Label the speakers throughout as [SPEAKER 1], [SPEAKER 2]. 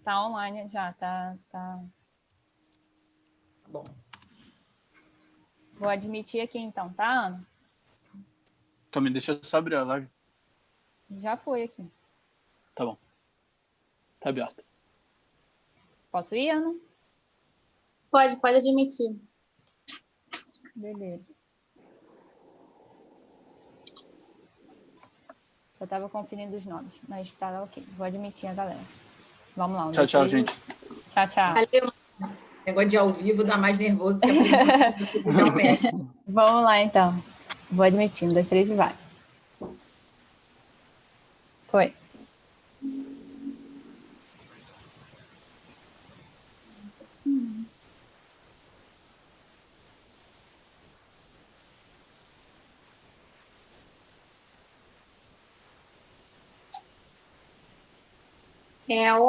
[SPEAKER 1] Tá online já, tá.
[SPEAKER 2] Bom.
[SPEAKER 1] Vou admitir aqui então, tá, Ana?
[SPEAKER 3] Calma, deixa eu só abrir a live.
[SPEAKER 1] Já foi aqui.
[SPEAKER 3] Tá bom. Tá aberto.
[SPEAKER 1] Posso ir, Ana?
[SPEAKER 4] Pode admitir.
[SPEAKER 1] Beleza. Só tava conferindo os nomes, mas tá ok. Vou admitir a galera. Vamos lá.
[SPEAKER 3] Tchau, gente.
[SPEAKER 1] Tchau.
[SPEAKER 4] Valeu.
[SPEAKER 2] Esse negócio de ao vivo dá mais nervoso do que a
[SPEAKER 1] Vamos lá, então. Vou admitir. 1, 2, 3 e vai. Foi.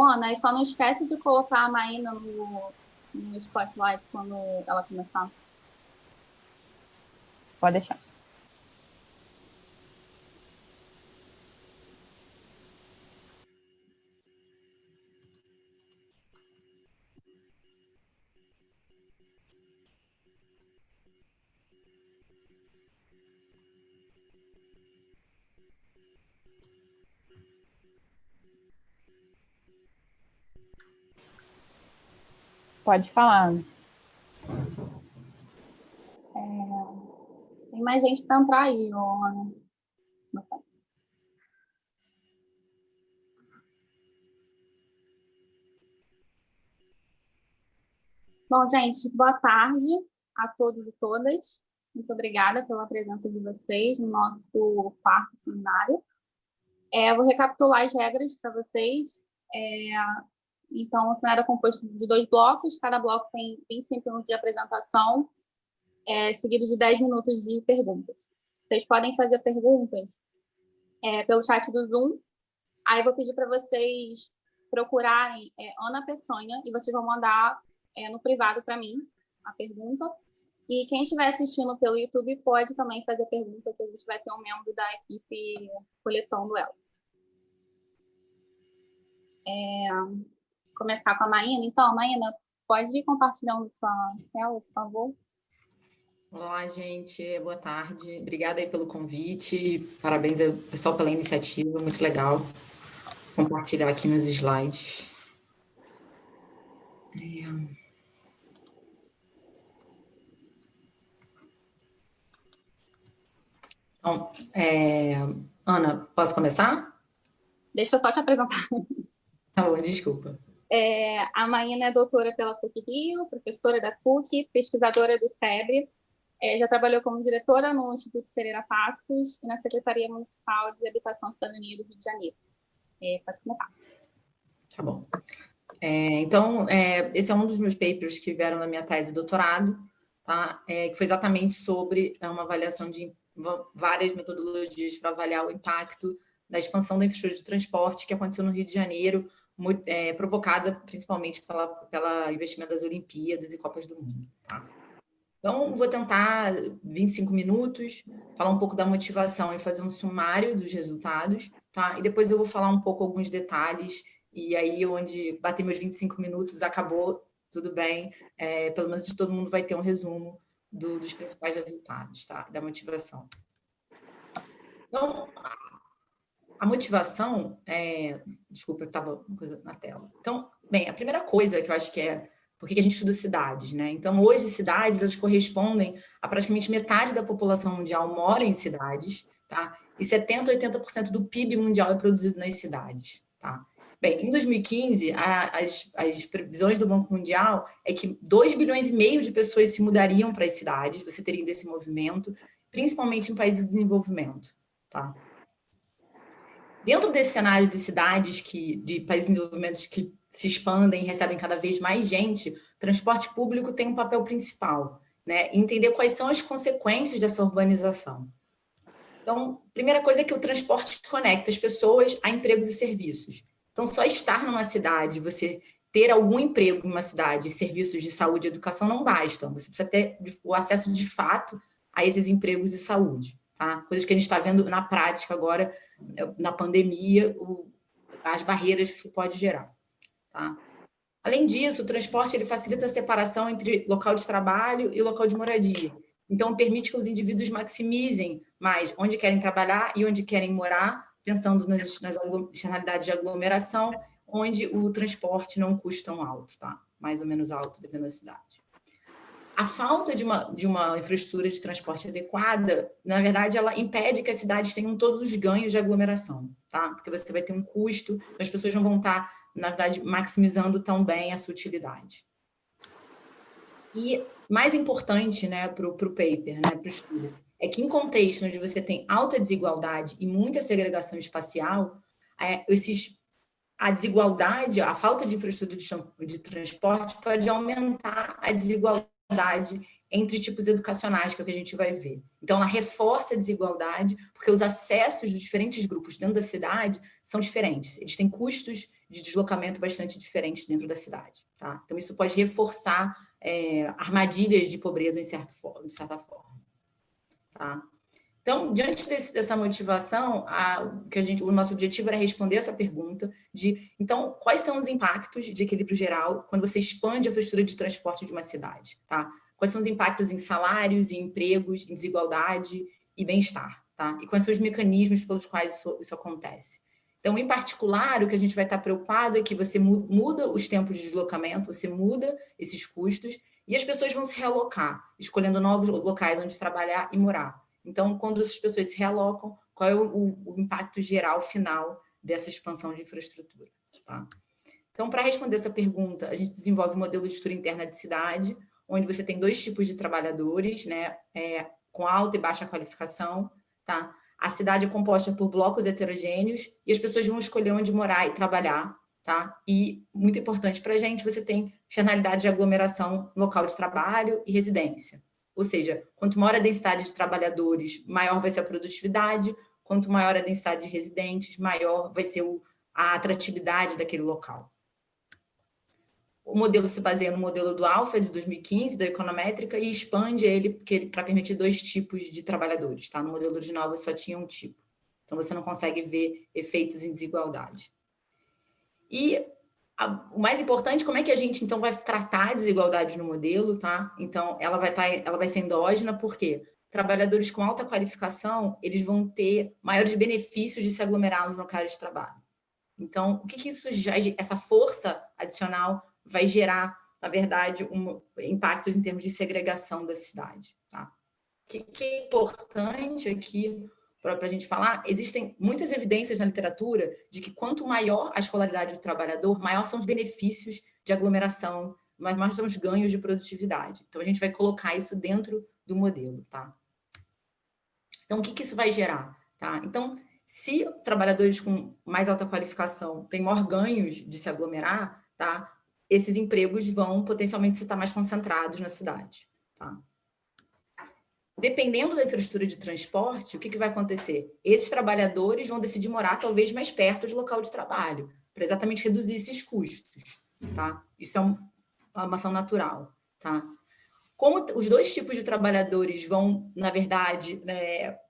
[SPEAKER 4] Ana, só não esquece de colocar a Maína no Spotlight quando ela começar.
[SPEAKER 1] Pode deixar. Pode falar, Ana.
[SPEAKER 4] Tem mais gente para entrar aí, Ana. Bom, gente, boa tarde a todos e todas. Muito obrigada pela presença de vocês no nosso quarto seminário. Vou recapitular as regras para vocês. Então, o seminário é composto de 2 blocos. Cada bloco tem 25 minutos de apresentação, seguido de 10 minutos de perguntas. Vocês podem fazer perguntas pelo chat do Zoom. Aí eu vou pedir para vocês procurarem Ana Peçanha e vocês vão mandar no privado para mim a pergunta. E quem estiver assistindo pelo YouTube pode também fazer pergunta, que a gente vai ter um membro da equipe coletando elas. Começar com a Maína. Então, Maína, pode ir compartilhando sua tela, por favor?
[SPEAKER 2] Olá, gente. Boa tarde. Obrigada aí pelo convite. Parabéns ao pessoal pela iniciativa. Muito legal compartilhar aqui meus slides. Então, Ana, posso começar?
[SPEAKER 4] Deixa eu só te apresentar.
[SPEAKER 2] Tá bom, desculpa.
[SPEAKER 4] A Maína é doutora pela PUC-Rio, professora da PUC, pesquisadora do SEBRE, já trabalhou como diretora no Instituto Pereira Passos e na Secretaria Municipal de Habitação e Cidadania do Rio de Janeiro. Pode começar.
[SPEAKER 2] Tá bom. Então, esse é um dos meus papers que vieram na minha tese de doutorado, tá? Que foi exatamente sobre uma avaliação de várias metodologias para avaliar o impacto da expansão da infraestrutura de transporte que aconteceu no Rio de Janeiro, provocada principalmente pela investimento das Olimpíadas e Copas do Mundo. Tá? Então, vou tentar, 25 minutos, falar um pouco da motivação e fazer um sumário dos resultados, tá? E depois eu vou falar um pouco alguns detalhes, e aí onde bater meus 25 minutos, acabou, tudo bem, pelo menos todo mundo vai ter um resumo dos principais resultados, tá? Da motivação. Então, a motivação desculpa, eu estava uma coisa na tela. Então, bem, a primeira coisa que eu acho que por que a gente estuda cidades, né? Então, hoje, cidades, elas correspondem a praticamente metade da população mundial mora em cidades, tá? E 70% a 80% do PIB mundial é produzido nas cidades, tá? Bem, em 2015, as previsões do Banco Mundial é que 2,5 bilhões de pessoas se mudariam para as cidades, você teria desse movimento, principalmente em países de desenvolvimento, tá? Dentro desse cenário de cidades, de países em desenvolvimento que se expandem e recebem cada vez mais gente, o transporte público tem um papel principal, né? Entender quais são as consequências dessa urbanização. Então, a primeira coisa é que o transporte conecta as pessoas a empregos e serviços. Então, só estar numa cidade, você ter algum emprego em uma cidade, serviços de saúde e educação não bastam. Você precisa ter o acesso de fato a esses empregos e saúde, tá? Coisas que a gente está vendo na prática agora, na pandemia, as barreiras que pode gerar. tá? Além disso, o transporte ele facilita a separação entre local de trabalho e local de moradia. Então, permite que os indivíduos maximizem mais onde querem trabalhar e onde querem morar, pensando nas externalidades de aglomeração, onde o transporte não custa tão alto, tá? Mais ou menos alto, dependendo da cidade. A falta de uma infraestrutura de transporte adequada, na verdade, ela impede que as cidades tenham todos os ganhos de aglomeração, tá? Porque você vai ter um custo, as pessoas não vão estar, na verdade, maximizando tão bem a sua utilidade. E mais importante, né, para o paper, né, para o estudo, é que em contexto onde você tem alta desigualdade e muita segregação espacial, a desigualdade, a falta de infraestrutura de transporte pode aumentar a desigualdade entre tipos educacionais, que é o que a gente vai ver. Então, ela reforça a desigualdade, porque os acessos dos diferentes grupos dentro da cidade são diferentes. Eles têm custos de deslocamento bastante diferentes dentro da cidade. Tá? Então, isso pode reforçar armadilhas de pobreza, de certa forma. Tá? Então, diante dessa motivação, o nosso objetivo era responder essa pergunta de, então, quais são os impactos de equilíbrio geral quando você expande a infraestrutura de transporte de uma cidade, tá? Quais são os impactos em salários, em empregos, em desigualdade e bem-estar, tá? E quais são os mecanismos pelos quais isso acontece. Então, em particular, o que a gente vai estar preocupado é que você muda os tempos de deslocamento, você muda esses custos e as pessoas vão se realocar, escolhendo novos locais onde trabalhar e morar. Então, quando essas pessoas se realocam, qual é o impacto geral final dessa expansão de infraestrutura? Tá? Então, para responder essa pergunta, a gente desenvolve um modelo de estrutura interna de cidade, onde você tem dois tipos de trabalhadores, né, com alta e baixa qualificação. Tá? A cidade é composta por blocos heterogêneos e as pessoas vão escolher onde morar e trabalhar. Tá? E, muito importante para a gente, você tem externalidade de aglomeração local de trabalho e residência. Ou seja, quanto maior a densidade de trabalhadores, maior vai ser a produtividade, quanto maior a densidade de residentes, maior vai ser a atratividade daquele local. O modelo se baseia no modelo do Alpha de 2015, da econométrica, e expande ele para permitir dois tipos de trabalhadores. Tá? No modelo original você só tinha um tipo. Então você não consegue ver efeitos em desigualdade. E o mais importante, como é que a gente, então, vai tratar a desigualdade no modelo, tá? Então, ela vai ser endógena, porque trabalhadores com alta qualificação, eles vão ter maiores benefícios de se aglomerar nos locais de trabalho. Então, o que isso essa força adicional vai gerar, na verdade, impactos em termos de segregação da cidade, tá? O que é importante aqui, para a gente falar, existem muitas evidências na literatura de que quanto maior a escolaridade do trabalhador, maior são os benefícios de aglomeração, maior são os ganhos de produtividade. Então, a gente vai colocar isso dentro do modelo, tá? Então, o que isso vai gerar? Tá? Então, se trabalhadores com mais alta qualificação têm maior ganhos de se aglomerar, tá? Esses empregos vão potencialmente estar mais concentrados na cidade, tá? Dependendo da infraestrutura de transporte, o que vai acontecer? Esses trabalhadores vão decidir morar talvez mais perto do local de trabalho, para exatamente reduzir esses custos, tá? Isso é uma ação natural, tá? Como os dois tipos de trabalhadores vão, na verdade,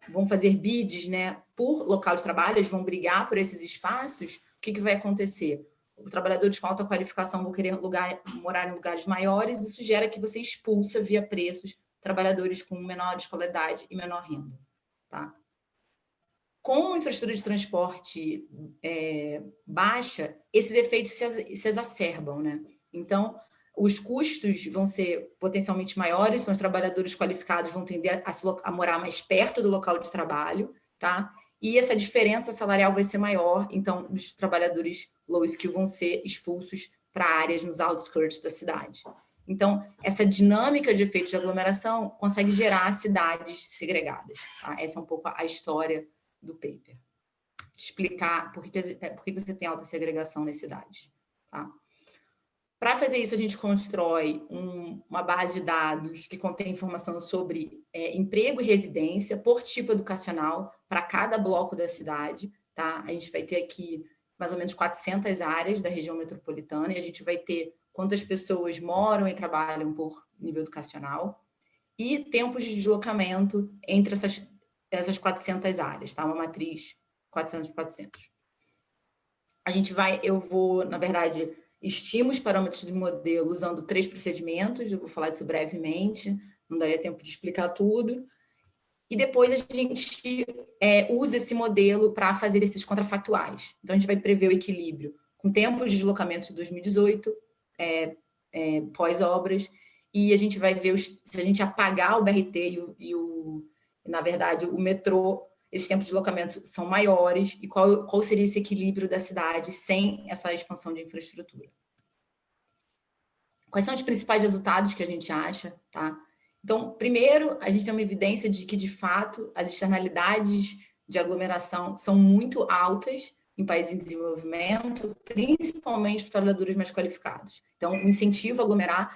[SPEAKER 2] vão fazer bids, né, por local de trabalho, eles vão brigar por esses espaços, o que vai acontecer? Os trabalhadores com alta qualificação vão querer morar em lugares maiores, isso gera que você expulsa via preços trabalhadores com menor escolaridade e menor renda. Tá? Com a infraestrutura de transporte baixa, esses efeitos se exacerbam, né? Então, os custos vão ser potencialmente maiores, são os trabalhadores qualificados vão tender a morar mais perto do local de trabalho, tá? E essa diferença salarial vai ser maior, então os trabalhadores low skill vão ser expulsos para áreas nos outskirts da cidade. Então, essa dinâmica de efeitos de aglomeração consegue gerar cidades segregadas. Tá? Essa é um pouco a história do paper. Explicar por que você tem alta segregação nas cidades. Tá? Para fazer isso, a gente constrói uma base de dados que contém informação sobre emprego e residência por tipo educacional para cada bloco da cidade. Tá? A gente vai ter aqui mais ou menos 400 áreas da região metropolitana e a gente vai ter quantas pessoas moram e trabalham por nível educacional e tempos de deslocamento entre essas 400 áreas, tá? Uma matriz 400 por 400. Eu vou, na verdade, estima os parâmetros do modelo usando 3 procedimentos, eu vou falar isso brevemente, não daria tempo de explicar tudo. E depois a gente usa esse modelo para fazer esses contrafactuais. Então, a gente vai prever o equilíbrio com tempos de deslocamento de 2018, pós-obras, e a gente vai ver se a gente apagar o BRT na verdade, o metrô, esses tempos de deslocamento são maiores, e qual seria esse equilíbrio da cidade sem essa expansão de infraestrutura. Quais são os principais resultados que a gente acha, tá? Então, primeiro, a gente tem uma evidência de que, de fato, as externalidades de aglomeração são muito altas em países em desenvolvimento, principalmente para os trabalhadores mais qualificados. Então, o incentivo a aglomerar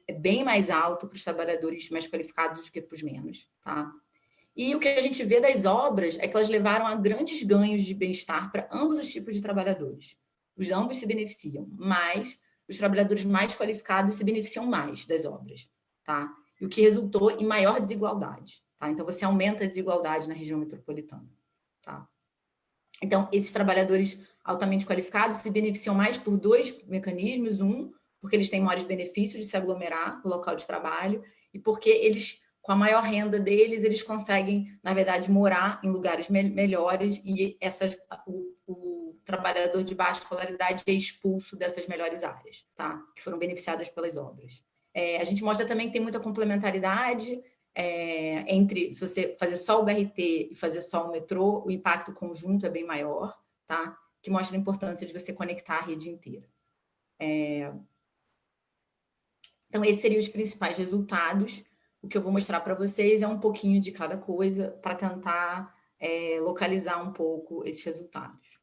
[SPEAKER 2] é bem mais alto para os trabalhadores mais qualificados do que para os menos, tá? E o que a gente vê das obras é que elas levaram a grandes ganhos de bem-estar para ambos os tipos de trabalhadores. Os ambos se beneficiam, mas os trabalhadores mais qualificados se beneficiam mais das obras, tá? E o que resultou em maior desigualdade, tá? Então, você aumenta a desigualdade na região metropolitana, tá? Então, esses trabalhadores altamente qualificados se beneficiam mais por 2 mecanismos. Um, porque eles têm maiores benefícios de se aglomerar no local de trabalho, e porque eles, com a maior renda deles, eles conseguem, na verdade, morar em lugares melhores, e o trabalhador de baixa escolaridade é expulso dessas melhores áreas, tá? Que foram beneficiadas pelas obras. A gente mostra também que tem muita complementaridade entre, se você fazer só o BRT e fazer só o metrô, o impacto conjunto é bem maior, tá? Que mostra a importância de você conectar a rede inteira. Então, esses seriam os principais resultados. O que eu vou mostrar para vocês é um pouquinho de cada coisa para tentar localizar um pouco esses resultados.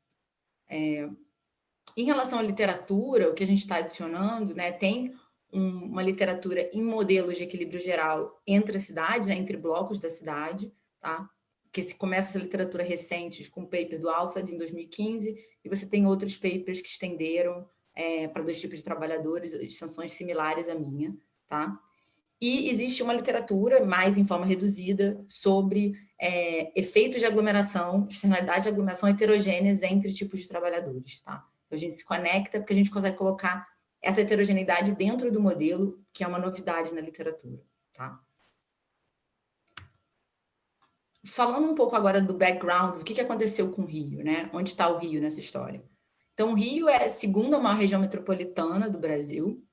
[SPEAKER 2] Em relação à literatura, o que a gente está adicionando, né, tem uma literatura em modelos de equilíbrio geral entre a cidade, né, entre blocos da cidade, tá? Que se começa essa literatura recente com o paper do Alfred em 2015, e você tem outros papers que estenderam para 2 tipos de trabalhadores, extensões similares à minha, tá? E existe uma literatura, mais em forma reduzida, sobre efeitos de aglomeração, externalidades de aglomeração heterogêneas entre tipos de trabalhadores, tá? Então, a gente se conecta porque a gente consegue colocar essa heterogeneidade dentro do modelo, que é uma novidade na literatura, tá? Falando um pouco agora do background, o que aconteceu com o Rio, né? Onde está o Rio nessa história? Então, o Rio é a segunda maior região metropolitana do Brasil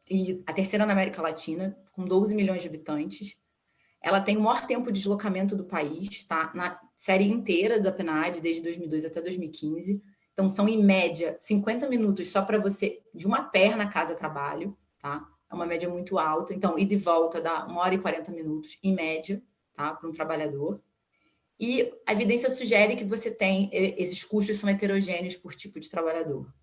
[SPEAKER 2] e a terceira na América Latina, com 12 milhões de habitantes. Ela tem o maior tempo de deslocamento do país, tá? Na série inteira da PNAD, desde 2002 até 2015. Então, são, em média, 50 minutos só para você, de uma perna casa-trabalho, tá? É uma média muito alta. Então, ida e volta dá 1h40 minutos, em média, tá? Para um trabalhador. E a evidência sugere que você tem, esses custos são heterogêneos por tipo de trabalhador.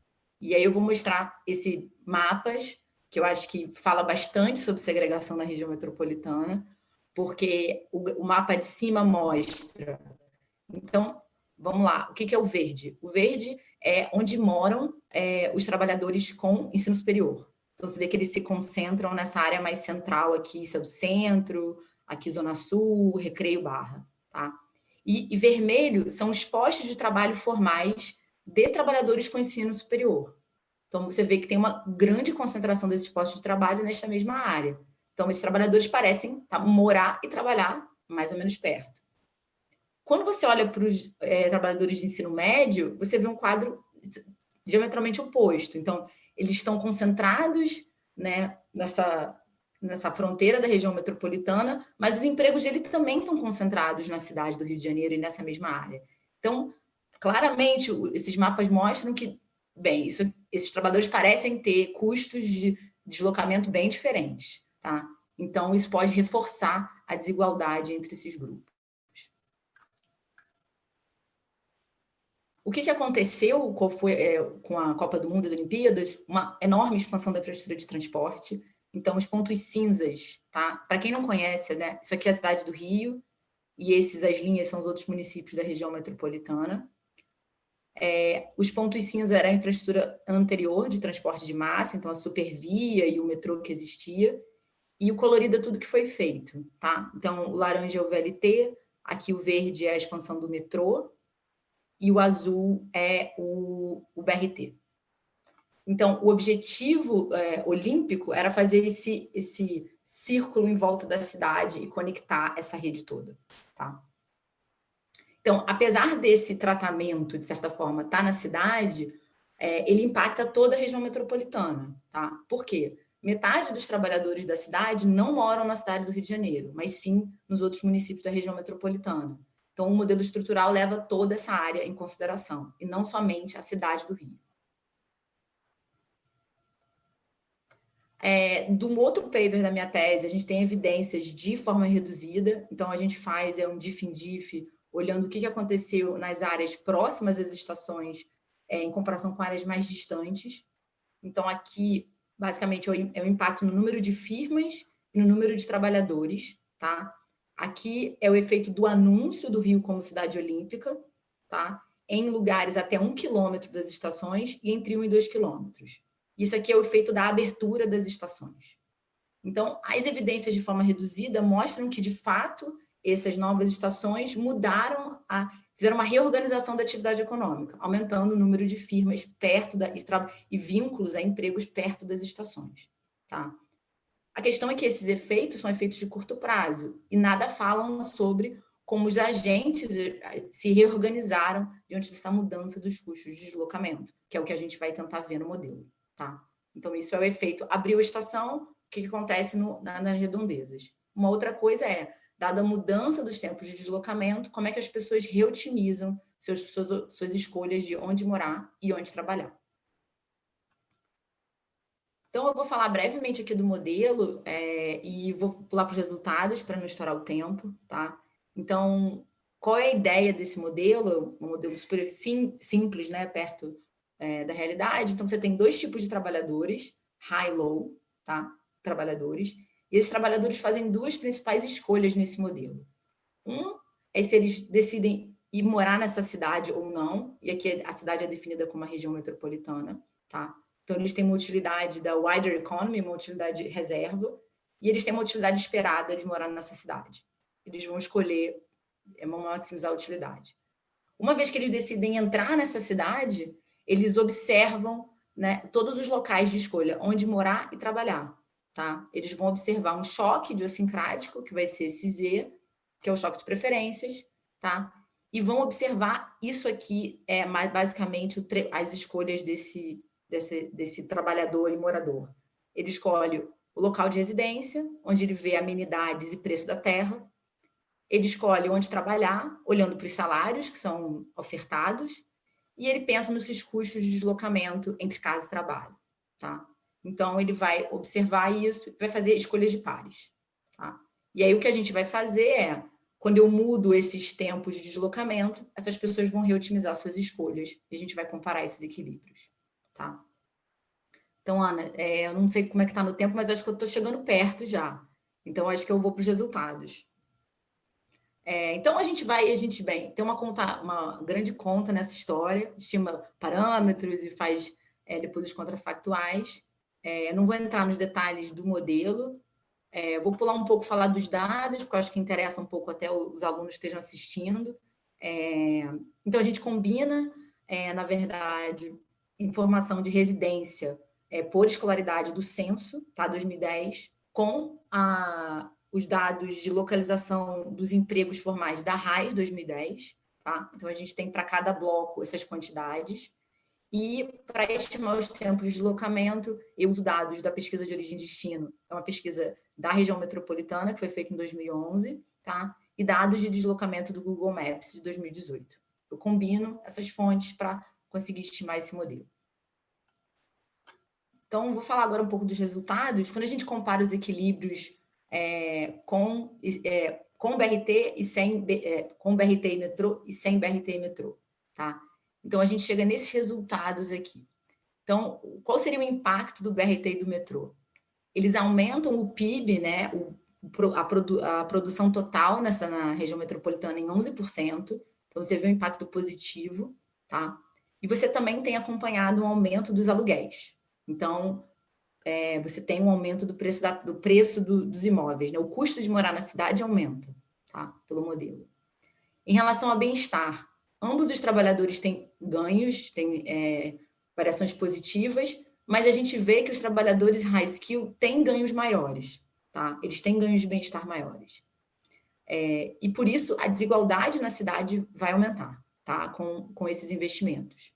[SPEAKER 2] E aí eu vou mostrar esses mapas, que eu acho que fala bastante sobre segregação na região metropolitana, porque o mapa de cima mostra. Então, vamos lá, o que é o verde? O verde é onde moram os trabalhadores com ensino superior. Então, você vê que eles se concentram nessa área mais central aqui, isso é o centro, aqui Zona Sul, Recreio Barra, tá? E vermelho são os postos de trabalho formais de trabalhadores com ensino superior. Então, você vê que tem uma grande concentração desses postos de trabalho nesta mesma área. Então, esses trabalhadores parecem morar e trabalhar mais ou menos perto. Quando você olha para os trabalhadores de ensino médio, você vê um quadro diametralmente oposto. Então, eles estão concentrados, né, nessa fronteira da região metropolitana, mas os empregos dele também estão concentrados na cidade do Rio de Janeiro e nessa mesma área. Então, claramente, esses mapas mostram que, bem, esses trabalhadores parecem ter custos de deslocamento bem diferentes, tá? Então, isso pode reforçar a desigualdade entre esses grupos. O que aconteceu com a Copa do Mundo e as Olimpíadas? Uma enorme expansão da infraestrutura de transporte. Então, os pontos cinzas, tá? Para quem não conhece, né? Isso aqui é a cidade do Rio, e as linhas são os outros municípios da região metropolitana. Os pontos cinzas era a infraestrutura anterior de transporte de massa, então a supervia e o metrô que existia, e o colorido é tudo que foi feito, tá? Então, o laranja é o VLT, aqui o verde é a expansão do metrô, e o azul é o BRT. Então, o objetivo olímpico era fazer esse círculo em volta da cidade e conectar essa rede toda, tá? Então, apesar desse tratamento, de certa forma, estar na cidade, ele impacta toda a região metropolitana, tá? Por quê? Metade dos trabalhadores da cidade não moram na cidade do Rio de Janeiro, mas sim nos outros municípios da região metropolitana. Então, o modelo estrutural leva toda essa área em consideração, e não somente a cidade do Rio. Do outro paper da minha tese, a gente tem evidências de forma reduzida, então a gente faz um diff in diff, olhando o que aconteceu nas áreas próximas às estações, em comparação com áreas mais distantes. Então, aqui, basicamente, é o impacto no número de firmas e no número de trabalhadores, tá? Aqui é o efeito do anúncio do Rio como cidade olímpica, tá? Em lugares até 1 quilômetro das estações e entre 1 e 2 quilômetros. Isso aqui é o efeito da abertura das estações. Então, as evidências de forma reduzida mostram que, de fato, essas novas estações fizeram uma reorganização da atividade econômica, aumentando o número de firmas perto e vínculos a empregos perto das estações, tá? A questão é que esses efeitos são efeitos de curto prazo e nada falam sobre como os agentes se reorganizaram diante dessa mudança dos custos de deslocamento, que é o que a gente vai tentar ver no modelo, tá? Então, isso é o efeito abriu a estação, o que acontece nas redondezas. Uma outra coisa dada a mudança dos tempos de deslocamento, como é que as pessoas reotimizam suas escolhas de onde morar e onde trabalhar. Então, eu vou falar brevemente aqui do modelo e vou pular para os resultados para não estourar o tempo, tá? Então, qual é a ideia desse modelo? Um modelo super simples, né? Perto da realidade. Então, você tem 2 tipos de trabalhadores, high e low, tá? Trabalhadores. E esses trabalhadores fazem 2 principais escolhas nesse modelo. É se eles decidem ir morar nessa cidade ou não, e aqui a cidade é definida como uma região metropolitana, tá? Então, eles têm uma utilidade da wider economy, uma utilidade reserva, e eles têm uma utilidade esperada de morar nessa cidade. Eles vão escolher, vão maximizar a utilidade. Uma vez que eles decidem entrar nessa cidade, eles observam, né, todos os locais de escolha, onde morar e trabalhar, tá? Eles vão observar um choque idiosincrático, que vai ser esse Z, que é o choque de preferências, tá? E vão observar isso aqui, basicamente as escolhas desse trabalhador e morador. Ele escolhe o local de residência, onde ele vê amenidades e preço da terra. Ele escolhe onde trabalhar, olhando para os salários que são ofertados, e ele pensa nos seus custos de deslocamento entre casa e trabalho, tá? Então, ele vai observar isso, vai fazer escolhas de pares, tá? E aí, o que a gente vai fazer quando eu mudo esses tempos de deslocamento, essas pessoas vão reotimizar suas escolhas, e a gente vai comparar esses equilíbrios, tá? Então, Ana, eu não sei como é que está no tempo, mas acho que eu estou chegando perto já. Então, acho que eu vou para os resultados. Então, tem uma grande conta nessa história, estima parâmetros e faz depois os contrafactuais. Não vou entrar nos detalhes do modelo, vou pular um pouco, falar dos dados, porque eu acho que interessa um pouco até os alunos que estejam assistindo. Então, a gente combina, na verdade, informação de residência por escolaridade do censo, tá, 2010, com os dados de localização dos empregos formais da RAIS 2010, tá? Então, a gente tem para cada bloco essas quantidades. E para estimar os tempos de deslocamento, eu uso dados da pesquisa de origem e destino, é uma pesquisa da região metropolitana, que foi feita em 2011, tá? E dados de deslocamento do Google Maps de 2018. Eu combino essas fontes para conseguir estimar esse modelo. Então, vou falar agora um pouco dos resultados. Quando a gente compara os equilíbrios com BRT e sem com BRT e metrô e sem BRT e metrô, tá? Então, a gente chega nesses resultados aqui. Então, qual seria o impacto do BRT e do metrô? Eles aumentam o PIB, né, a produção total na região metropolitana em 11%. Então, você vê um impacto positivo, tá? E você também tem acompanhado um aumento dos aluguéis. Então, você tem um aumento do preço dos imóveis, né? O custo de morar na cidade aumenta, tá? Pelo modelo. Em relação ao bem-estar, ambos os trabalhadores têm ganhos, têm variações positivas, mas a gente vê que os trabalhadores high skill têm ganhos maiores, tá? Eles têm ganhos de bem-estar maiores. E por isso a desigualdade na cidade vai aumentar, tá? Com esses investimentos.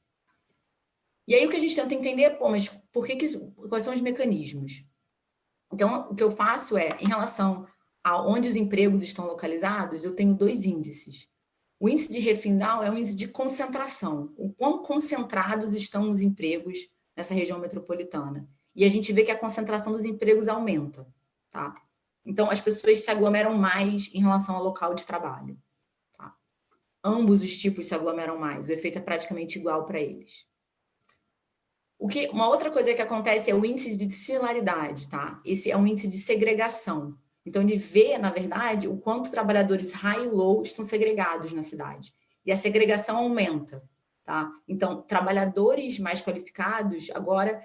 [SPEAKER 2] E aí o que a gente tenta entender, pô, mas por que quais são os mecanismos? Então, o que eu faço é, em relação a onde os empregos estão localizados, eu tenho 2 índices. O índice de Herfindahl é um índice de concentração, o quão concentrados estão os empregos nessa região metropolitana. E a gente vê que a concentração dos empregos aumenta, tá? Então, as pessoas se aglomeram mais em relação ao local de trabalho, tá? Ambos os tipos se aglomeram mais, o efeito é praticamente igual para eles. Uma outra coisa que acontece é o índice de dissimilaridade, tá? Esse é um índice de segregação. Então, ele vê, na verdade, o quanto trabalhadores high e low estão segregados na cidade. E a segregação aumenta, tá? Então, trabalhadores mais qualificados agora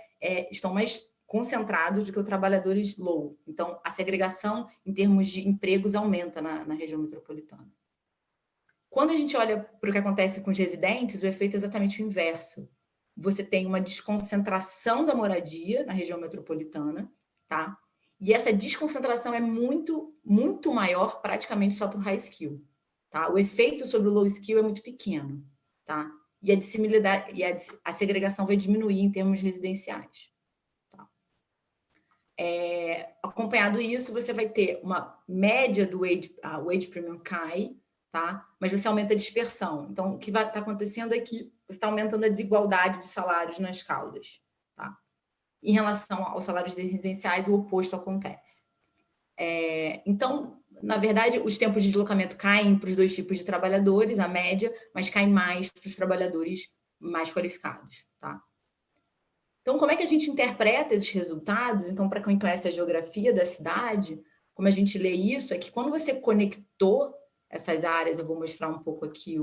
[SPEAKER 2] estão mais concentrados do que os trabalhadores low. Então, a segregação em termos de empregos aumenta na região metropolitana. Quando a gente olha para o que acontece com os residentes, o efeito é exatamente o inverso. Você tem uma desconcentração da moradia na região metropolitana, tá? E essa desconcentração é muito, muito maior praticamente só para o high skill, tá? O efeito sobre o low skill é muito pequeno, tá? E a dissimilidade e a segregação vai diminuir em termos residenciais. Tá? Acompanhado isso, você vai ter uma média do wage premium cai, tá? Mas você aumenta a dispersão. Então, o que vai estar acontecendo é que você está aumentando a desigualdade de salários nas caudas, tá? Em relação aos salários residenciais, o oposto acontece. Então, na verdade, os tempos de deslocamento caem para os 2 tipos de trabalhadores, a média, mas caem mais para os trabalhadores mais qualificados, tá? Então, como é que a gente interpreta esses resultados? Então, para quem conhece a geografia da cidade, como a gente lê isso, é que quando você conectou essas áreas, eu vou mostrar um pouco aqui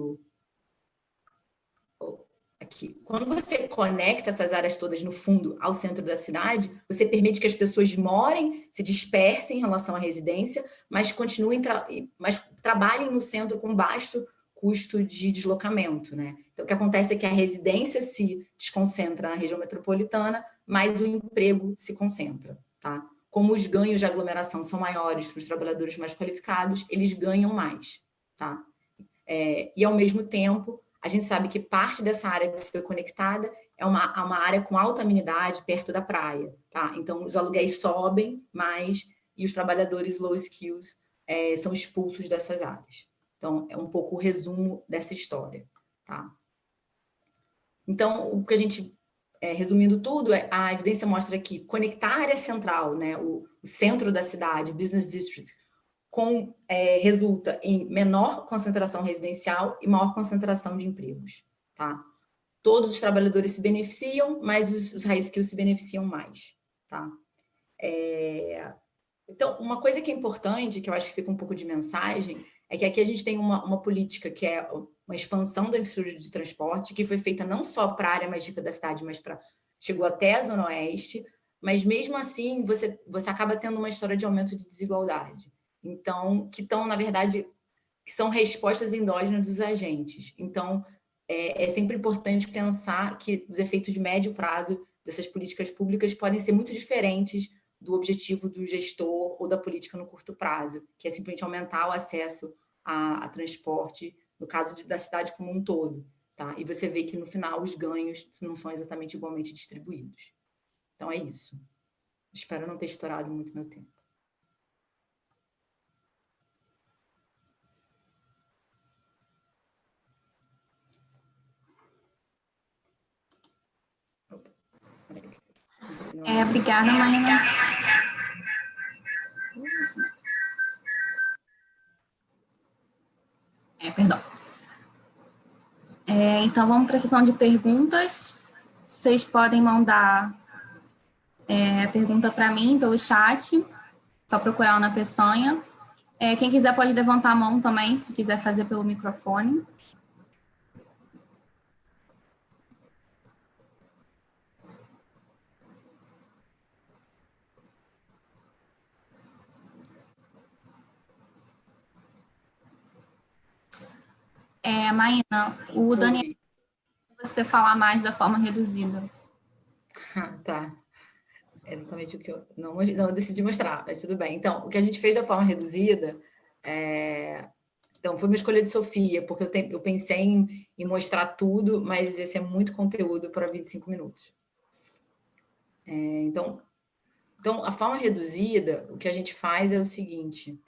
[SPEAKER 2] aqui. Quando você conecta essas áreas todas no fundo ao centro da cidade, você permite que as pessoas morem, se dispersem em relação à residência, mas continuem mas trabalhem no centro com baixo custo de deslocamento, né? Então, o que acontece é que a residência se desconcentra na região metropolitana, mas o emprego se concentra, tá? Como os ganhos de aglomeração são maiores para os trabalhadores mais qualificados, eles ganham mais, tá? E, ao mesmo tempo, a gente sabe que parte dessa área que foi conectada é uma área com alta amenidade, perto da praia, tá? Então, os aluguéis sobem mais e os trabalhadores low skills são expulsos dessas áreas. Então, é um pouco o resumo dessa história, tá? Então, o que a gente, resumindo tudo, a evidência mostra que conectar a área central, né, o centro da cidade, o business district, resulta em menor concentração residencial e maior concentração de empregos, tá? Todos os trabalhadores se beneficiam, mas os high skills se beneficiam mais, tá? Então, uma coisa que é importante, que eu acho que fica um pouco de mensagem, é que aqui a gente tem uma política que é uma expansão da infraestrutura de transporte, que foi feita não só para a área mais rica da cidade, mas chegou até a Zona Oeste, mas mesmo assim você acaba tendo uma história de aumento de desigualdade. Então, que estão, na verdade, que são respostas endógenas dos agentes. Então, é sempre importante pensar que os efeitos de médio prazo dessas políticas públicas podem ser muito diferentes do objetivo do gestor ou da política no curto prazo, que é simplesmente aumentar o acesso a transporte, no caso da cidade como um todo, tá? E você vê que, no final, os ganhos não são exatamente igualmente distribuídos. Então, é isso. Espero não ter estourado muito meu tempo.
[SPEAKER 4] Obrigada, Marina. Perdão. Então, vamos para a sessão de perguntas. Vocês podem mandar pergunta para mim pelo chat, só procurar Ana Peçanha. Quem quiser pode levantar a mão também, se quiser fazer pelo microfone. Maína, o Daniel, você falar mais da forma reduzida.
[SPEAKER 2] Tá. Tá. É exatamente o que eu não decidi mostrar, mas tudo bem. Então, o que a gente fez da forma reduzida, então, foi uma escolha de Sofia, porque eu pensei em mostrar tudo, mas esse é muito conteúdo para 25 minutos. Então, a forma reduzida, o que a gente faz é o seguinte.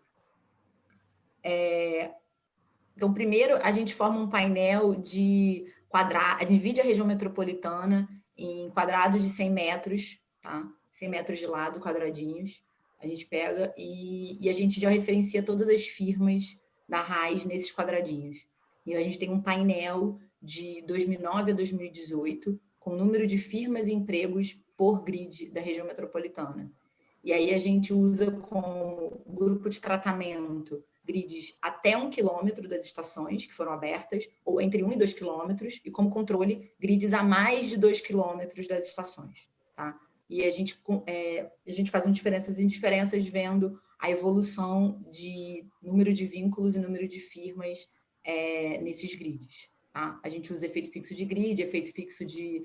[SPEAKER 2] Então, primeiro, a gente forma um painel de quadrados, divide a região metropolitana em quadrados de 100 metros, tá? 100 metros de lado, quadradinhos. A gente pega e a gente já referencia todas as firmas da RAIS nesses quadradinhos. E a gente tem um painel de 2009 a 2018, com o número de firmas e empregos por grid da região metropolitana. E aí a gente usa como grupo de tratamento grids até 1 quilômetro das estações que foram abertas, ou entre 1 e 2 quilômetros, e como controle, grids a mais de 2 quilômetros das estações. Tá? E a gente faz diferenças vendo a evolução de número de vínculos e número de firmas nesses grids. Tá? A gente usa efeito fixo de grid, efeito fixo de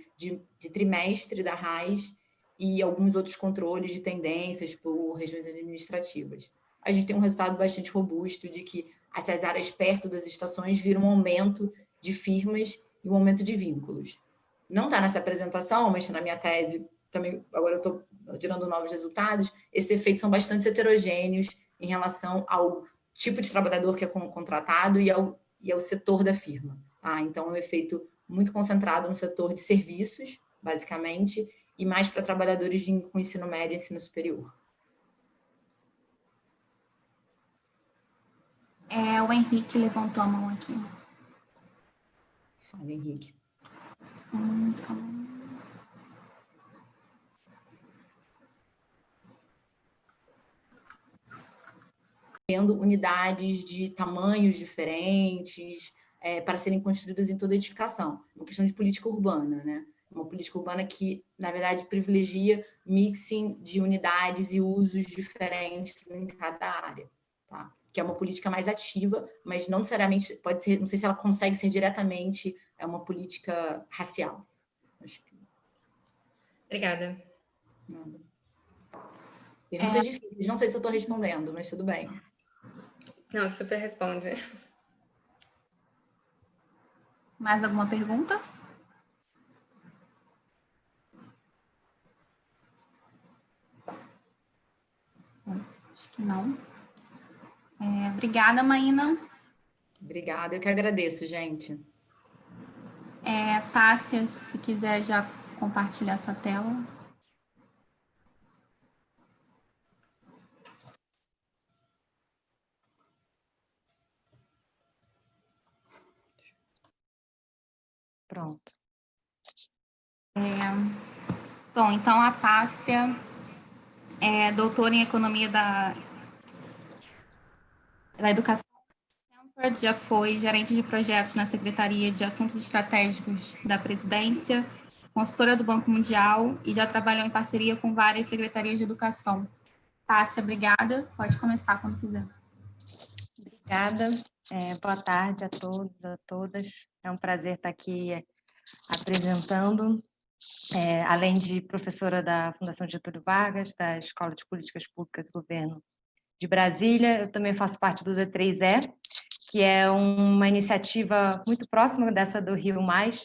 [SPEAKER 2] trimestre da RAIS, e alguns outros controles de tendências por regiões administrativas. A gente tem um resultado bastante robusto de que essas áreas perto das estações viram um aumento de firmas e um aumento de vínculos. Não está nessa apresentação, mas na minha tese, também agora eu estou tirando novos resultados, esses efeitos são bastante heterogêneos em relação ao tipo de trabalhador que é contratado e ao setor da firma. Tá? Então, é um efeito muito concentrado no setor de serviços, basicamente, e mais para trabalhadores com ensino médio e ensino superior.
[SPEAKER 4] O Henrique levantou a mão aqui.
[SPEAKER 2] Fala, Henrique. Tendo unidades de tamanhos diferentes para serem construídas em toda a edificação. Uma questão de política urbana, né? Uma política urbana que, na verdade, privilegia mixing de unidades e usos diferentes em cada área, tá? Que é uma política mais ativa, mas não necessariamente pode ser, não sei se ela consegue ser diretamente uma política racial. Acho que...
[SPEAKER 5] Obrigada.
[SPEAKER 2] Nada. Perguntas difíceis, não sei se eu estou respondendo, mas tudo bem.
[SPEAKER 5] Não, super responde.
[SPEAKER 4] Mais alguma pergunta? Acho que não. Obrigada, Maína.
[SPEAKER 2] Obrigada, eu que agradeço, gente.
[SPEAKER 4] Tássia, se quiser já compartilhar sua tela.
[SPEAKER 6] Pronto.
[SPEAKER 4] Bom, então a Tássia é doutora em Economia da Educação. Já foi gerente de projetos na Secretaria de Assuntos Estratégicos da Presidência, consultora do Banco Mundial e já trabalhou em parceria com várias secretarias de educação. Tássia, obrigada. Pode começar quando quiser.
[SPEAKER 6] Obrigada. Boa tarde a todos, a todas. É um prazer estar aqui apresentando. Além de professora da Fundação Getúlio Vargas, da Escola de Políticas Públicas e Governo de Brasília, eu também faço parte do D3E, que é uma iniciativa muito próxima dessa do Rio+,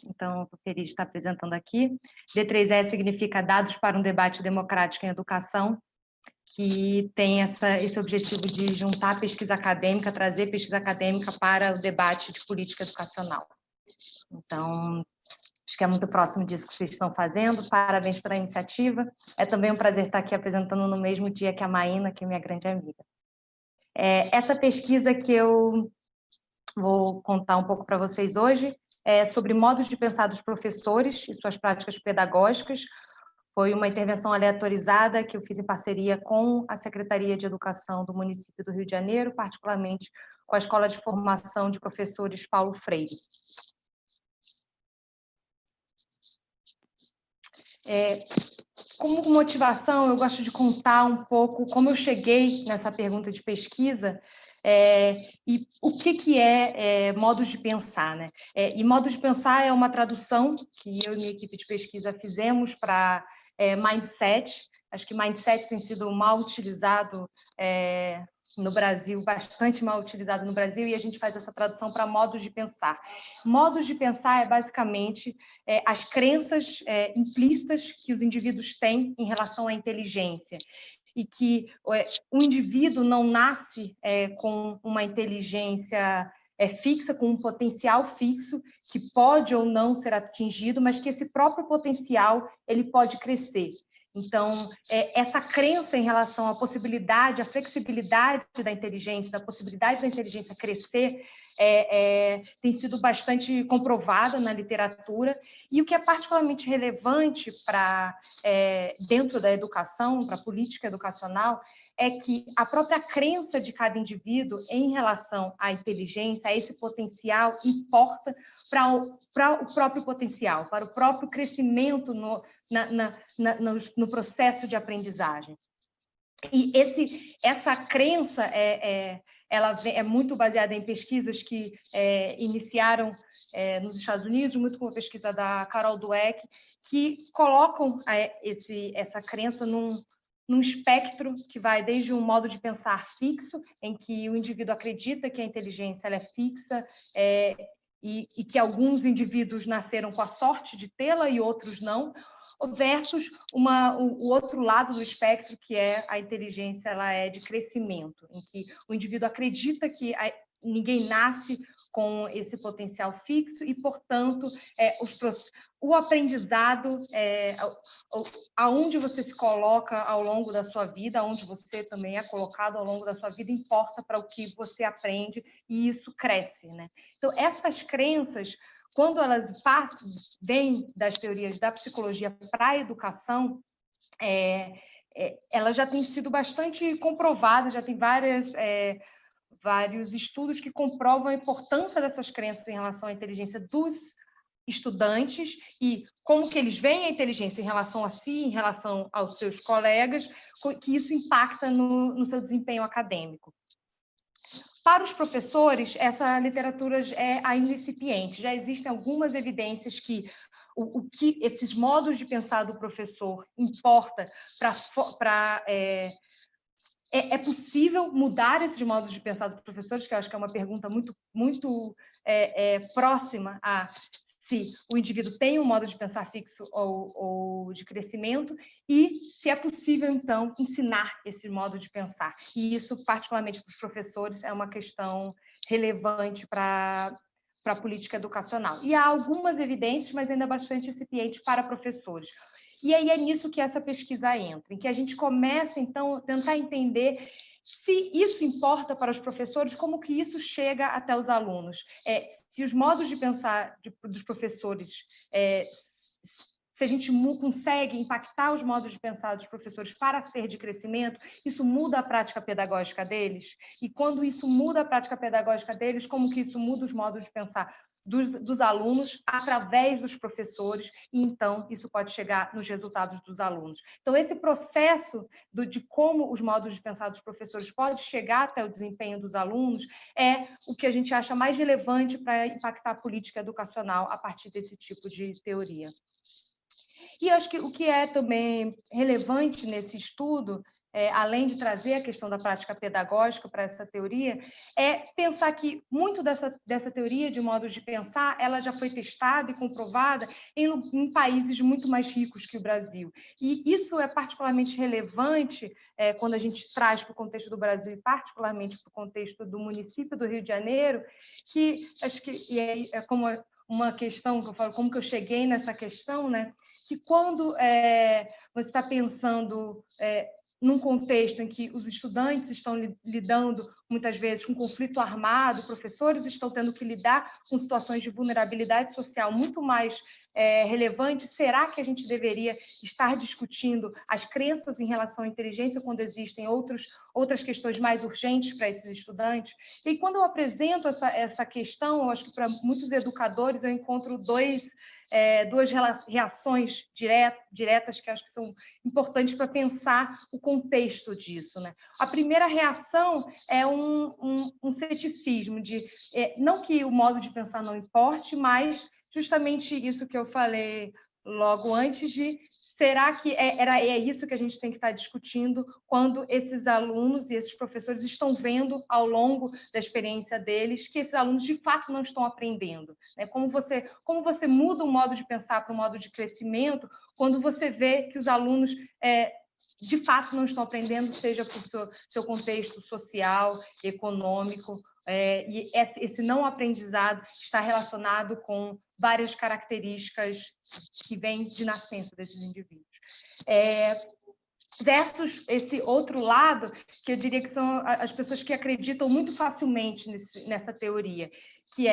[SPEAKER 6] então eu feliz de estar apresentando aqui. D3E significa Dados para um Debate Democrático em Educação, que tem esse objetivo de juntar pesquisa acadêmica, trazer pesquisa acadêmica para o debate de política educacional. Então, acho que é muito próximo disso que vocês estão fazendo, parabéns pela iniciativa. É também um prazer estar aqui apresentando no mesmo dia que a Maína, que é minha grande amiga. Essa pesquisa que eu vou contar um pouco para vocês hoje é sobre modos de pensar dos professores e suas práticas pedagógicas. Foi uma intervenção aleatorizada que eu fiz em parceria com a Secretaria de Educação do município do Rio de Janeiro, particularmente com a Escola de Formação de Professores Paulo Freire. Como motivação, eu gosto de contar um pouco como eu cheguei nessa pergunta de pesquisa e o que é modos de pensar, né? E modos de pensar é uma tradução que eu e minha equipe de pesquisa fizemos para mindset. Acho que mindset tem sido mal utilizado no Brasil, bastante mal utilizado no Brasil, e a gente faz essa tradução para modos de pensar. Modos de pensar é basicamente as crenças implícitas que os indivíduos têm em relação à inteligência, e que o indivíduo não nasce com uma inteligência fixa, com um potencial fixo, que pode ou não ser atingido, mas que esse próprio potencial ele pode crescer. Então, essa crença em relação à possibilidade, à flexibilidade da inteligência, da possibilidade da inteligência crescer, tem sido bastante comprovada na literatura, e o que é particularmente relevante dentro da educação, para a política educacional, é que a própria crença de cada indivíduo em relação à inteligência, a esse potencial, importa para o próprio potencial, para o próprio crescimento no processo de aprendizagem. E essa crença ela é muito baseada em pesquisas que iniciaram nos Estados Unidos, muito com a pesquisa da Carol Dweck, que colocam essa crença num espectro que vai desde um modo de pensar fixo, em que o indivíduo acredita que a inteligência ela é fixa, e que alguns indivíduos nasceram com a sorte de tê-la e outros não, versus o outro lado do espectro, que é a inteligência ela é de crescimento, em que o indivíduo acredita que ninguém nasce com esse potencial fixo e, portanto, o aprendizado, aonde você se coloca ao longo da sua vida, aonde você também é colocado ao longo da sua vida, importa para o que você aprende, e isso cresce, né? Então, essas crenças, quando elas vêm das teorias da psicologia para a educação, ela já tem sido bastante comprovada, já tem vários estudos que comprovam a importância dessas crenças em relação à inteligência dos estudantes e como que eles veem a inteligência em relação a si, em relação aos seus colegas, que isso impacta no seu desempenho acadêmico. Para os professores, essa literatura é ainda incipiente, já existem algumas evidências que o que esses modos de pensar do professor importa para é possível mudar esses modos de pensar dos professores, que eu acho que é uma pergunta muito, muito próxima a se o indivíduo tem um modo de pensar fixo ou de crescimento, e se é possível, então, ensinar esse modo de pensar. E isso, particularmente para os professores, é uma questão relevante para a política educacional. E há algumas evidências, mas ainda bastante incipiente para professores. E aí é nisso que essa pesquisa entra, em que a gente começa, então, a tentar entender se isso importa para os professores, como que isso chega até os alunos. Se os modos de pensar dos professores, se a gente consegue impactar os modos de pensar dos professores para ser de crescimento, isso muda a prática pedagógica deles? E quando isso muda a prática pedagógica deles, como que isso muda os modos de pensar dos alunos através dos professores, e então isso pode chegar nos resultados dos alunos. Então, esse processo de como os modos de pensar dos professores pode chegar até o desempenho dos alunos é o que a gente acha mais relevante para impactar a política educacional a partir desse tipo de teoria. E acho que o que é também relevante nesse estudo, além de trazer a questão da prática pedagógica para essa teoria, é pensar que muito dessa teoria de modos de pensar, ela já foi testada e comprovada em países muito mais ricos que o Brasil. E isso é particularmente relevante quando a gente traz para o contexto do Brasil e particularmente para o contexto do município do Rio de Janeiro, que acho que é como uma questão que eu falo, como que eu cheguei nessa questão, né? Que quando você está pensando num contexto em que os estudantes estão lidando, muitas vezes, com conflito armado, professores estão tendo que lidar com situações de vulnerabilidade social muito mais relevantes, será que a gente deveria estar discutindo as crenças em relação à inteligência quando existem outras questões mais urgentes para esses estudantes? E quando eu apresento essa questão, eu acho que para muitos educadores eu encontro duas reações diretas que acho que são importantes para pensar o contexto disso, né? A primeira reação é um ceticismo de não que o modo de pensar não importe, mas justamente isso que eu falei logo antes de... Será que é isso que a gente tem que estar discutindo quando esses alunos e esses professores estão vendo ao longo da experiência deles que esses alunos de fato não estão aprendendo? Né? Como você muda o modo de pensar para o modo de crescimento quando você vê que os alunos de fato não estão aprendendo, seja por seu contexto social, econômico, e esse não aprendizado está relacionado com várias características que vêm de nascença desses indivíduos. Versus esse outro lado, que eu diria que são as pessoas que acreditam muito facilmente nessa teoria, que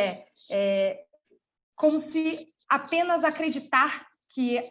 [SPEAKER 6] como se apenas acreditar que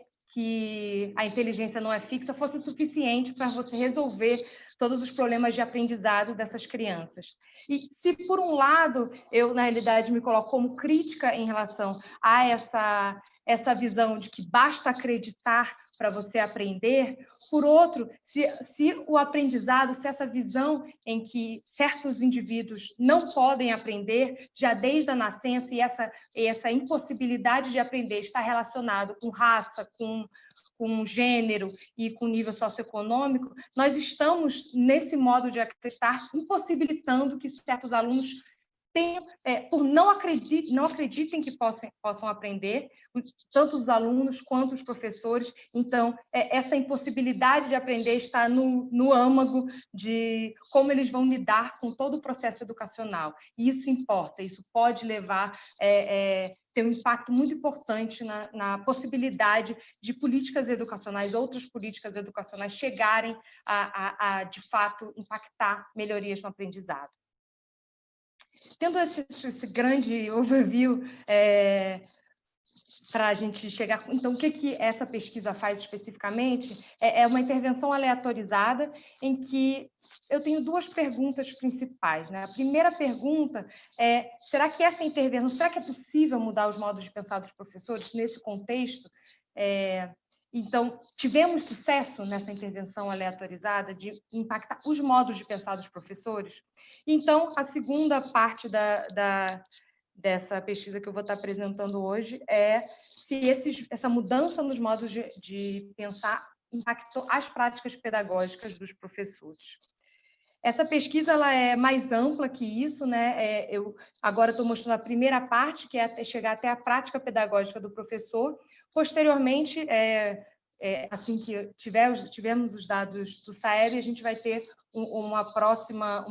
[SPEAKER 6] a inteligência não é fixa fosse suficiente para você resolver todos os problemas de aprendizado dessas crianças. E se, por um lado, eu, na realidade, me coloco como crítica em relação a essa visão de que basta acreditar para você aprender, por outro, se o aprendizado, se essa visão em que certos indivíduos não podem aprender já desde a nascença e essa impossibilidade de aprender está relacionado com raça, com gênero e com nível socioeconômico, nós estamos, nesse modo de acreditar, impossibilitando que certos alunos por não acreditem que possam aprender, tanto os alunos quanto os professores. Então, essa impossibilidade de aprender está no âmago de como eles vão lidar com todo o processo educacional. E isso importa, isso pode levar... tem um impacto muito importante na possibilidade de políticas educacionais, outras políticas educacionais chegarem a de fato, impactar melhorias no aprendizado. Tendo esse grande overview para a gente chegar... Então, o que essa pesquisa faz especificamente? É uma intervenção aleatorizada em que eu tenho duas perguntas principais. Né? A primeira pergunta é, será que essa intervenção, será que é possível mudar os modos de pensar dos professores nesse contexto? Então, tivemos sucesso nessa intervenção aleatorizada de impactar os modos de pensar dos professores? Então, a segunda parte dessa pesquisa que eu vou estar apresentando hoje é se essa mudança nos modos de pensar impactou as práticas pedagógicas dos professores. Essa pesquisa ela é mais ampla que isso, né? Eu agora estou mostrando a primeira parte, que é chegar até a prática pedagógica do professor. Posteriormente, assim que tivermos os dados do SAEB, a gente vai ter um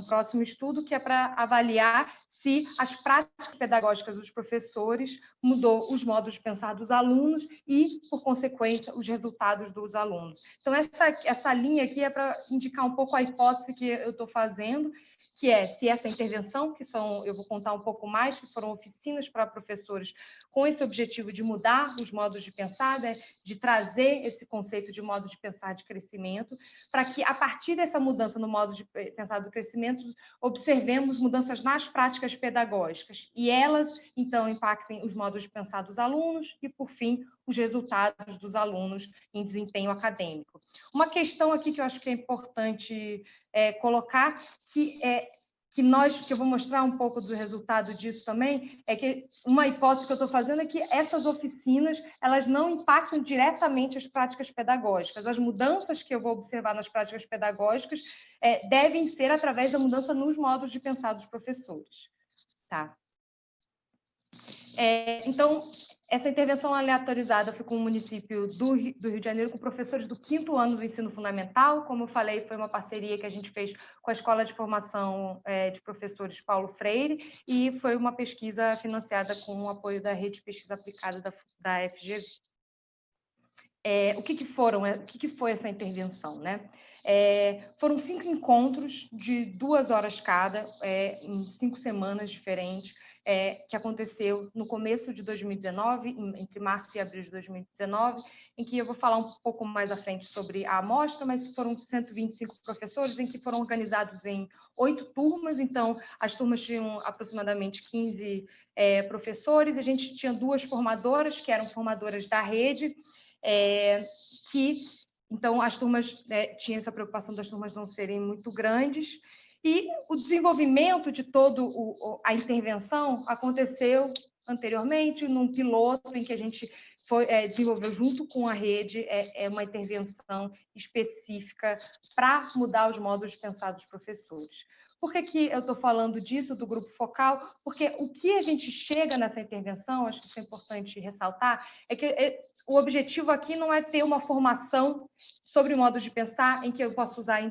[SPEAKER 6] próximo estudo que é para avaliar se as práticas pedagógicas dos professores mudou os modos de pensar dos alunos e, por consequência, os resultados dos alunos. Então, essa linha aqui é para indicar um pouco a hipótese que eu estou fazendo, que é se essa intervenção, eu vou contar um pouco mais, que foram oficinas para professores com esse objetivo de mudar os modos de pensar, né, de trazer esse conceito de modo de pensar de crescimento, para que, a partir dessa mudança no modo de pensar do crescimento, observemos mudanças nas práticas pedagógicas, e elas, então, impactem os modos de pensar dos alunos e, por fim, os resultados dos alunos em desempenho acadêmico. Uma questão aqui que eu acho que é importante colocar, que eu vou mostrar um pouco do resultado disso também, é que uma hipótese que eu estou fazendo é que essas oficinas, elas não impactam diretamente as práticas pedagógicas. As mudanças que eu vou observar nas práticas pedagógicas devem ser através da mudança nos modos de pensar dos professores. Tá? Então, essa intervenção aleatorizada foi com o município do Rio de Janeiro, com professores do 5º ano do ensino fundamental. Como eu falei, foi uma parceria que a gente fez com a Escola de Formação de Professores Paulo Freire, e foi uma pesquisa financiada com o apoio da Rede de Pesquisa Aplicada da FGV. O que foi essa intervenção? Né? Foram 5 encontros de 2 horas cada, em 5 semanas diferentes, que aconteceu no começo de 2019, entre março e abril de 2019, em que eu vou falar um pouco mais à frente sobre a amostra, mas foram 125 professores, em que foram organizados em 8 turmas, então as turmas tinham aproximadamente 15 professores, e a gente tinha 2 formadoras, que eram formadoras da rede, então as turmas tinham essa preocupação das turmas não serem muito grandes, e o desenvolvimento de toda a intervenção aconteceu anteriormente num piloto em que a gente desenvolveu junto com a rede uma intervenção específica para mudar os modos de pensar dos professores. Por que eu estou falando disso, do grupo focal? Porque o que a gente chega nessa intervenção, acho que isso é importante ressaltar, é que o objetivo aqui não é ter uma formação sobre modos de pensar em que eu posso usar em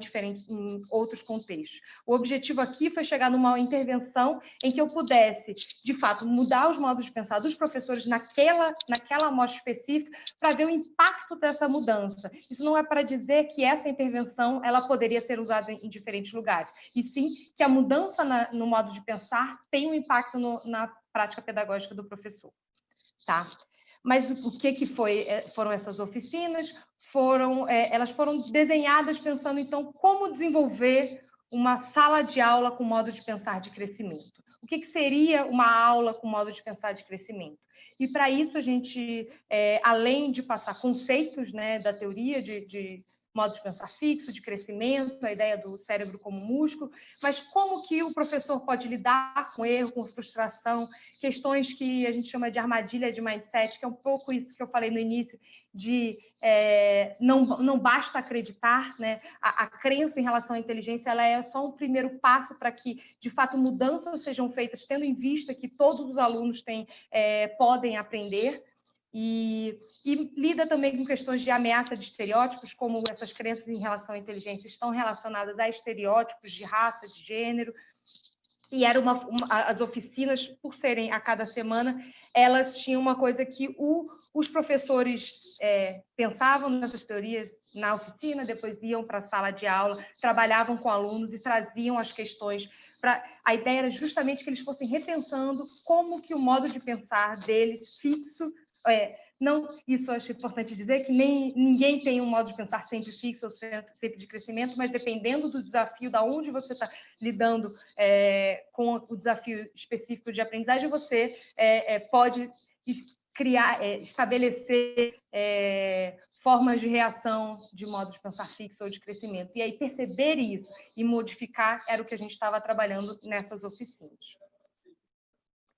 [SPEAKER 6] outros contextos. O objetivo aqui foi chegar numa intervenção em que eu pudesse, de fato, mudar os modos de pensar dos professores naquela amostra específica para ver o impacto dessa mudança. Isso não é para dizer que essa intervenção ela poderia ser usada em diferentes lugares, e sim que a mudança no modo de pensar tem um impacto na prática pedagógica do professor. Tá? Mas o que foram essas oficinas? Elas foram desenhadas pensando, então, como desenvolver uma sala de aula com modo de pensar de crescimento. O que seria uma aula com modo de pensar de crescimento? E, para isso, a gente, além de passar conceitos, né, da teoria de modo de pensar fixo, de crescimento, a ideia do cérebro como músculo, mas como que o professor pode lidar com erro, com frustração, questões que a gente chama de armadilha de mindset, que é um pouco isso que eu falei no início, de não basta acreditar, né? A crença em relação à inteligência ela é só um primeiro passo para que, de fato, mudanças sejam feitas, tendo em vista que todos os alunos podem aprender. E lida também com questões de ameaça de estereótipos, como essas crenças em relação à inteligência estão relacionadas a estereótipos de raça, de gênero. E as oficinas, por serem a cada semana, elas tinham uma coisa que os professores pensavam nessas teorias na oficina, depois iam para a sala de aula, trabalhavam com alunos e traziam as questões. A ideia era justamente que eles fossem repensando como que o modo de pensar deles fixo. Isso eu acho importante dizer, que ninguém tem um modo de pensar sempre fixo ou sempre de crescimento, mas dependendo do desafio, da onde você está lidando com o desafio específico de aprendizagem, você pode estabelecer formas de reação de modo de pensar fixo ou de crescimento. E aí perceber isso e modificar era o que a gente estava trabalhando nessas oficinas.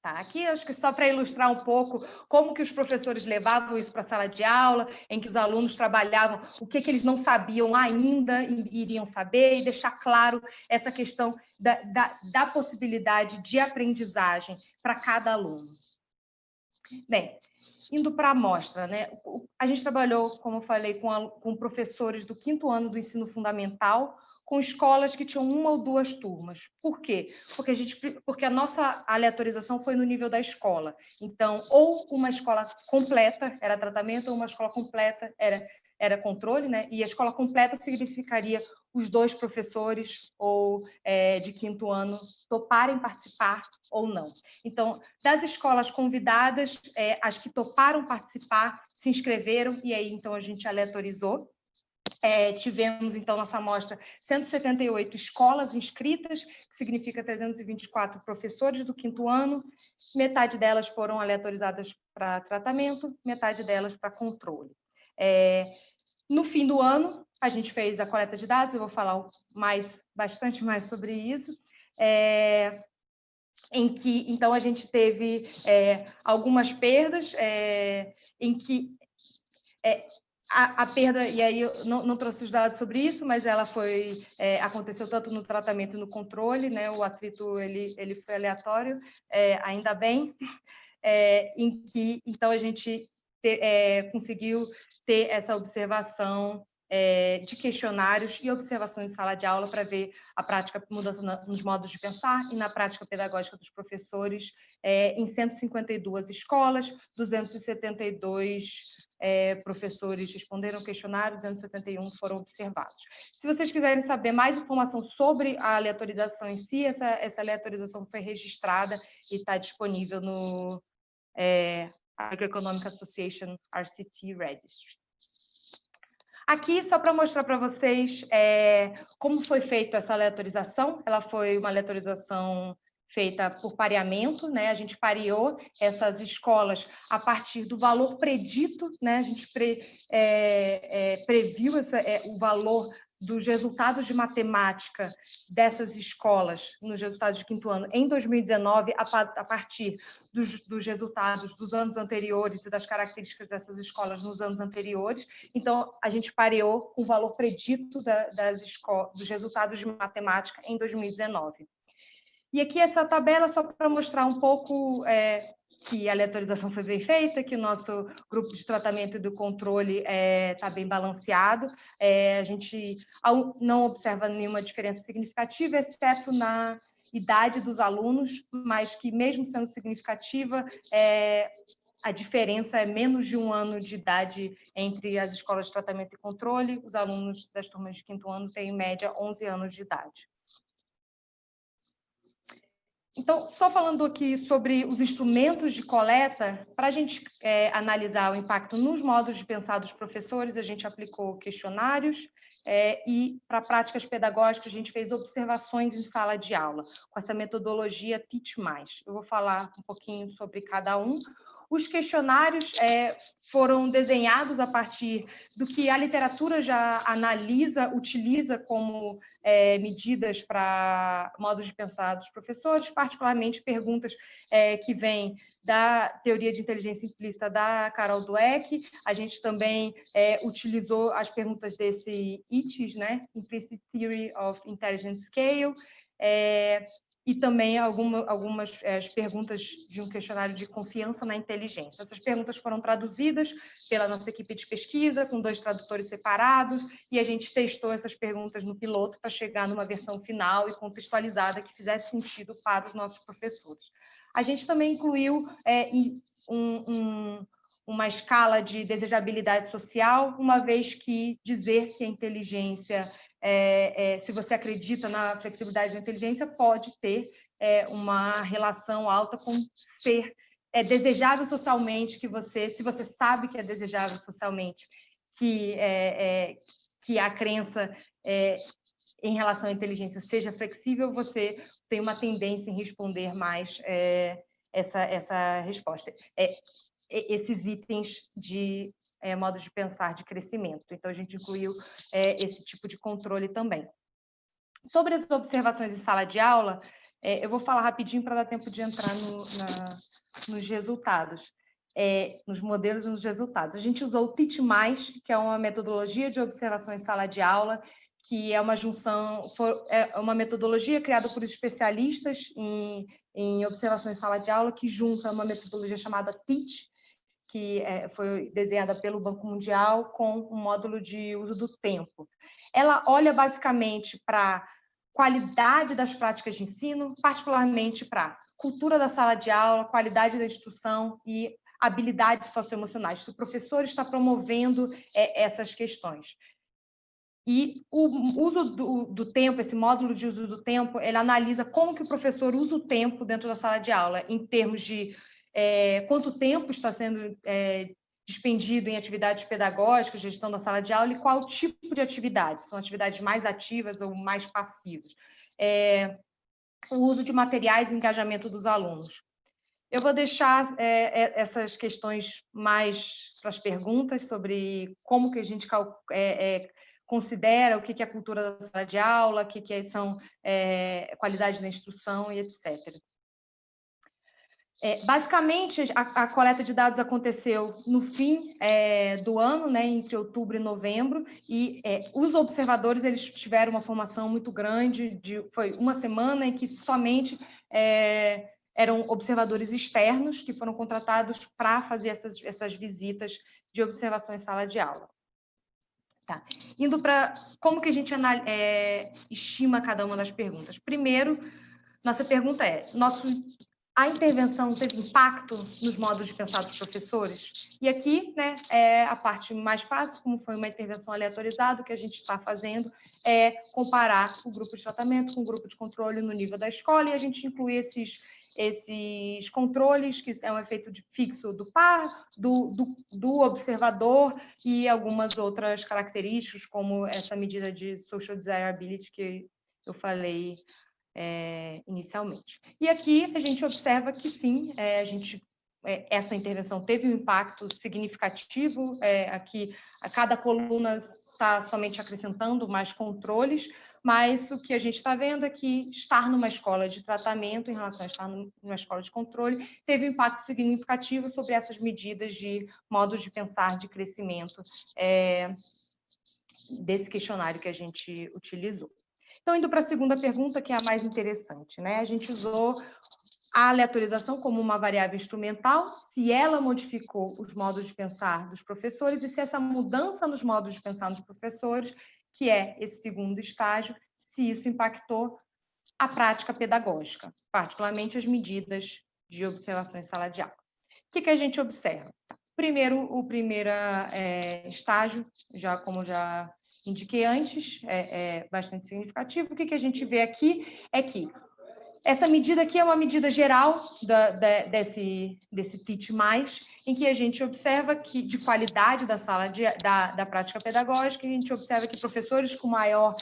[SPEAKER 6] Tá, aqui acho que só para ilustrar um pouco como que os professores levavam isso para a sala de aula, em que os alunos trabalhavam, o que eles não sabiam ainda iriam saber, e deixar claro essa questão da possibilidade de aprendizagem para cada aluno. Bem, indo para a amostra, né? A gente trabalhou, como eu falei, com professores do 5º ano do ensino fundamental, com escolas que tinham 1 ou 2 turmas. Por quê? Porque a nossa aleatorização foi no nível da escola. Então, ou uma escola completa era tratamento, ou uma escola completa era controle, né? E a escola completa significaria os 2 professores ou de 5º ano toparem participar ou não. Então, das escolas convidadas, as que toparam participar se inscreveram, e aí, então, a gente aleatorizou. Tivemos, então, nessa amostra 178 escolas inscritas, que significa 324 professores do 5º ano, metade delas foram aleatorizadas para tratamento, metade delas para controle. No fim do ano, a gente fez a coleta de dados, eu vou falar bastante mais sobre isso, em que, então, a gente teve algumas perdas, em que a perda, e aí eu não trouxe os dados sobre isso, mas ela aconteceu tanto no tratamento e no controle, né? O atrito ele foi aleatório, ainda bem, em que, então, a gente conseguiu ter essa observação de questionários e observações em sala de aula para ver a prática, mudança nos modos de pensar e na prática pedagógica dos professores em 152 escolas, 272 professores responderam questionário, 271 foram observados. Se vocês quiserem saber mais informação sobre a aleatorização em si, essa aleatorização foi registrada e está disponível no Agro-Economic Association RCT Registry. Aqui, só para mostrar para vocês como foi feita essa aleatorização. Ela foi uma aleatorização feita por pareamento, né? A gente pareou essas escolas a partir do valor predito, né? A gente previu o valor dos resultados de matemática dessas escolas, nos resultados de quinto ano, em 2019, a partir dos resultados dos anos anteriores e das características dessas escolas nos anos anteriores. Então, a gente pareou com o valor predito dos resultados de matemática em 2019. E aqui essa tabela só para mostrar um pouco que a aleatorização foi bem feita, que o nosso grupo de tratamento e do controle está bem balanceado. A gente não observa nenhuma diferença significativa, exceto na idade dos alunos, mas que, mesmo sendo significativa, a diferença é menos de 1 ano de idade entre as escolas de tratamento e controle. Os alunos das turmas de quinto ano têm, em média, 11 anos de idade. Então, só falando aqui sobre os instrumentos de coleta, para a gente analisar o impacto nos modos de pensar dos professores, a gente aplicou questionários e, para práticas pedagógicas, a gente fez observações em sala de aula, com essa metodologia Teach+. Eu vou falar um pouquinho sobre cada um. Os questionários foram desenhados a partir do que a literatura já analisa, utiliza como medidas para modos de pensar dos professores, particularmente perguntas que vêm da teoria de inteligência implícita da Carol Dweck. A gente também utilizou as perguntas desse ITIS, né? Implicit Theory of Intelligence Scale, e também algumas perguntas de um questionário de confiança na inteligência. Essas perguntas foram traduzidas pela nossa equipe de pesquisa, com 2 tradutores separados, e a gente testou essas perguntas no piloto para chegar numa versão final e contextualizada que fizesse sentido para os nossos professores. A gente também incluiu uma escala de desejabilidade social, uma vez que dizer que a inteligência, se você acredita na flexibilidade da inteligência, pode ter uma relação alta com ser desejável socialmente, se você sabe que é desejável socialmente, que a crença em relação à inteligência seja flexível, você tem uma tendência em responder mais essa resposta. Esses itens de modos de pensar de crescimento. Então, a gente incluiu esse tipo de controle também. Sobre as observações em sala de aula, eu vou falar rapidinho para dar tempo de entrar nos resultados, nos modelos e nos resultados. A gente usou o Teach+, que é uma metodologia de observação em sala de aula, que é uma junção, uma metodologia criada por especialistas em observação em sala de aula, que junta uma metodologia chamada Teach, que foi desenhada pelo Banco Mundial com um módulo de uso do tempo. Ela olha basicamente para a qualidade das práticas de ensino, particularmente para a cultura da sala de aula, qualidade da instrução e habilidades socioemocionais. Se o professor está promovendo essas questões. E o uso do tempo, esse módulo de uso do tempo, ele analisa como que o professor usa o tempo dentro da sala de aula, em termos de quanto tempo está sendo dispendido em atividades pedagógicas, gestão da sala de aula, e qual tipo de atividade, são atividades mais ativas ou mais passivas. O uso de materiais e engajamento dos alunos. Eu vou deixar essas questões mais para as perguntas sobre como que a gente considera o que é a cultura da sala de aula, o que são qualidade da instrução e etc. Basicamente, a coleta de dados aconteceu no fim do ano, né, entre outubro e novembro, e os observadores eles tiveram uma formação muito grande, foi uma semana em que somente eram observadores externos que foram contratados para fazer essas visitas de observação em sala de aula. Tá. Indo para como que a gente estima cada uma das perguntas. Primeiro, nossa pergunta a intervenção teve impacto nos modos de pensar dos professores? E aqui, né, a parte mais fácil, como foi uma intervenção aleatorizada, o que a gente está fazendo é comparar o grupo de tratamento com o grupo de controle no nível da escola, e a gente inclui esses controles, que é um efeito fixo do par, do observador e algumas outras características, como essa medida de social desirability que eu falei inicialmente. E aqui a gente observa que sim, a gente essa intervenção teve um impacto significativo, aqui a cada coluna está somente acrescentando mais controles, mas o que a gente está vendo é que estar numa escola de tratamento em relação a estar numa escola de controle teve um impacto significativo sobre essas medidas de modos de pensar de crescimento desse questionário que a gente utilizou. Então, indo para a segunda pergunta, que é a mais interessante, né? A gente usou a aleatorização como uma variável instrumental, se ela modificou os modos de pensar dos professores e se essa mudança nos modos de pensar dos professores, que é esse segundo estágio, se isso impactou a prática pedagógica, particularmente as medidas de observação em sala de aula. O que a gente observa? Primeiro, o primeiro estágio, como já indiquei antes, é bastante significativo. O que a gente vê aqui é que essa medida aqui é uma medida geral desse TIT+, em que a gente observa que, de qualidade da sala da prática pedagógica, a gente observa que professores com maior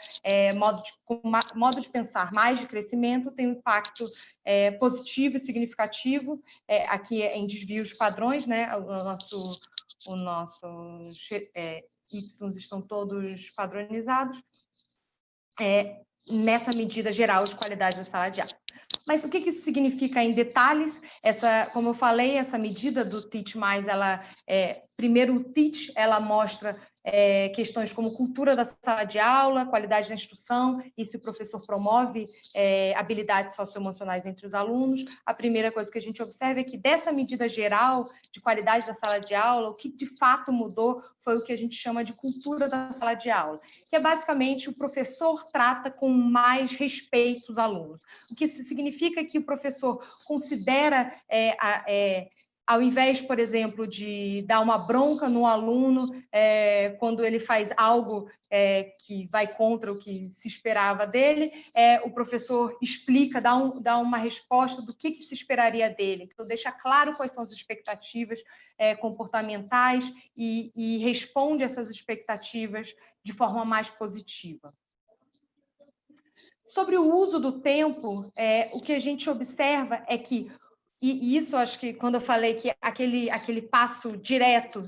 [SPEAKER 6] modo de pensar mais de crescimento têm um impacto positivo e significativo, aqui em desvios padrões, né? Os nossos Y estão todos padronizados, nessa medida geral de qualidade da sala de aula. Mas o que isso significa em detalhes? Como eu falei, essa medida do TIT+, primeiro o TIT, ela mostra questões como cultura da sala de aula, qualidade da instrução, e se o professor promove habilidades socioemocionais entre os alunos. A primeira coisa que a gente observa é que dessa medida geral de qualidade da sala de aula, o que de fato mudou foi o que a gente chama de cultura da sala de aula, que é basicamente o professor trata com mais respeito os alunos. O que significa que o professor considera ao invés, por exemplo, de dar uma bronca no aluno quando ele faz algo que vai contra o que se esperava dele, o professor explica, dá uma resposta do que se esperaria dele. Então, deixa claro quais são as expectativas comportamentais e responde essas expectativas de forma mais positiva. Sobre o uso do tempo, o que a gente observa é que, e isso acho que quando eu falei que aquele passo direto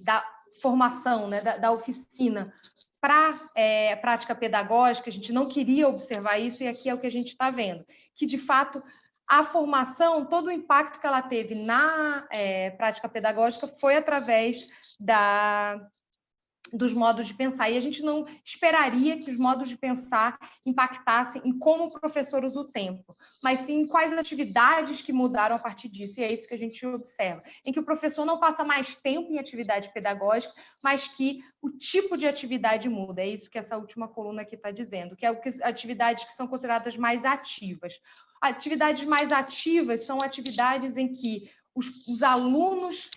[SPEAKER 6] da formação, né, da oficina para a prática pedagógica, a gente não queria observar isso, e aqui é o que a gente está vendo, que, de fato, a formação, todo o impacto que ela teve na prática pedagógica foi através dos modos de pensar, e a gente não esperaria que os modos de pensar impactassem em como o professor usa o tempo, mas sim em quais atividades que mudaram a partir disso, e é isso que a gente observa, em que o professor não passa mais tempo em atividade pedagógica, mas que o tipo de atividade muda, é isso que essa última coluna aqui está dizendo, que atividades que são consideradas mais ativas. Atividades mais ativas são atividades em que os alunos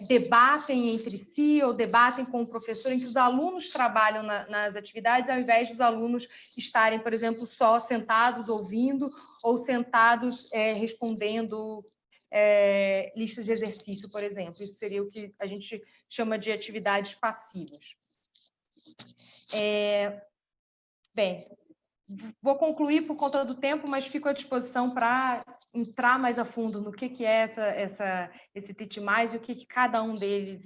[SPEAKER 6] debatem entre si ou debatem com o professor, em que os alunos trabalham nas atividades, ao invés dos alunos estarem, por exemplo, só sentados ouvindo ou sentados respondendo listas de exercício, por exemplo. Isso seria o que a gente chama de atividades passivas. Bem, vou concluir por conta do tempo, mas fico à disposição para entrar mais a fundo no que é esse TIT+, e o que cada um deles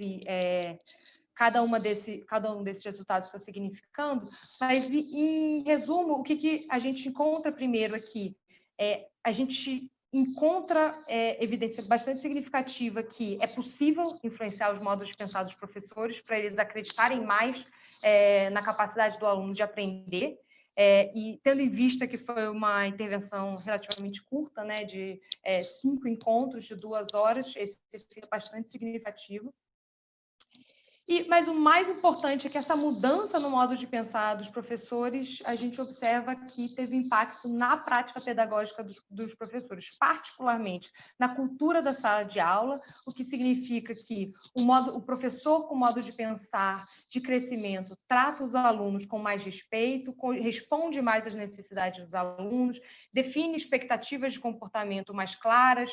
[SPEAKER 6] cada um desses resultados está significando. Mas, em resumo, o que a gente encontra primeiro aqui? A gente encontra evidência bastante significativa que é possível influenciar os modos de pensar dos professores para eles acreditarem mais na capacidade do aluno de aprender. E tendo em vista que foi uma intervenção relativamente curta, né, de 5 encontros de 2 horas, esse efeito é bastante significativo. Mas o mais importante é que essa mudança no modo de pensar dos professores, a gente observa que teve impacto na prática pedagógica dos professores, particularmente na cultura da sala de aula, o que significa que o professor com modo de pensar de crescimento trata os alunos com mais respeito, responde mais às necessidades dos alunos, define expectativas de comportamento mais claras,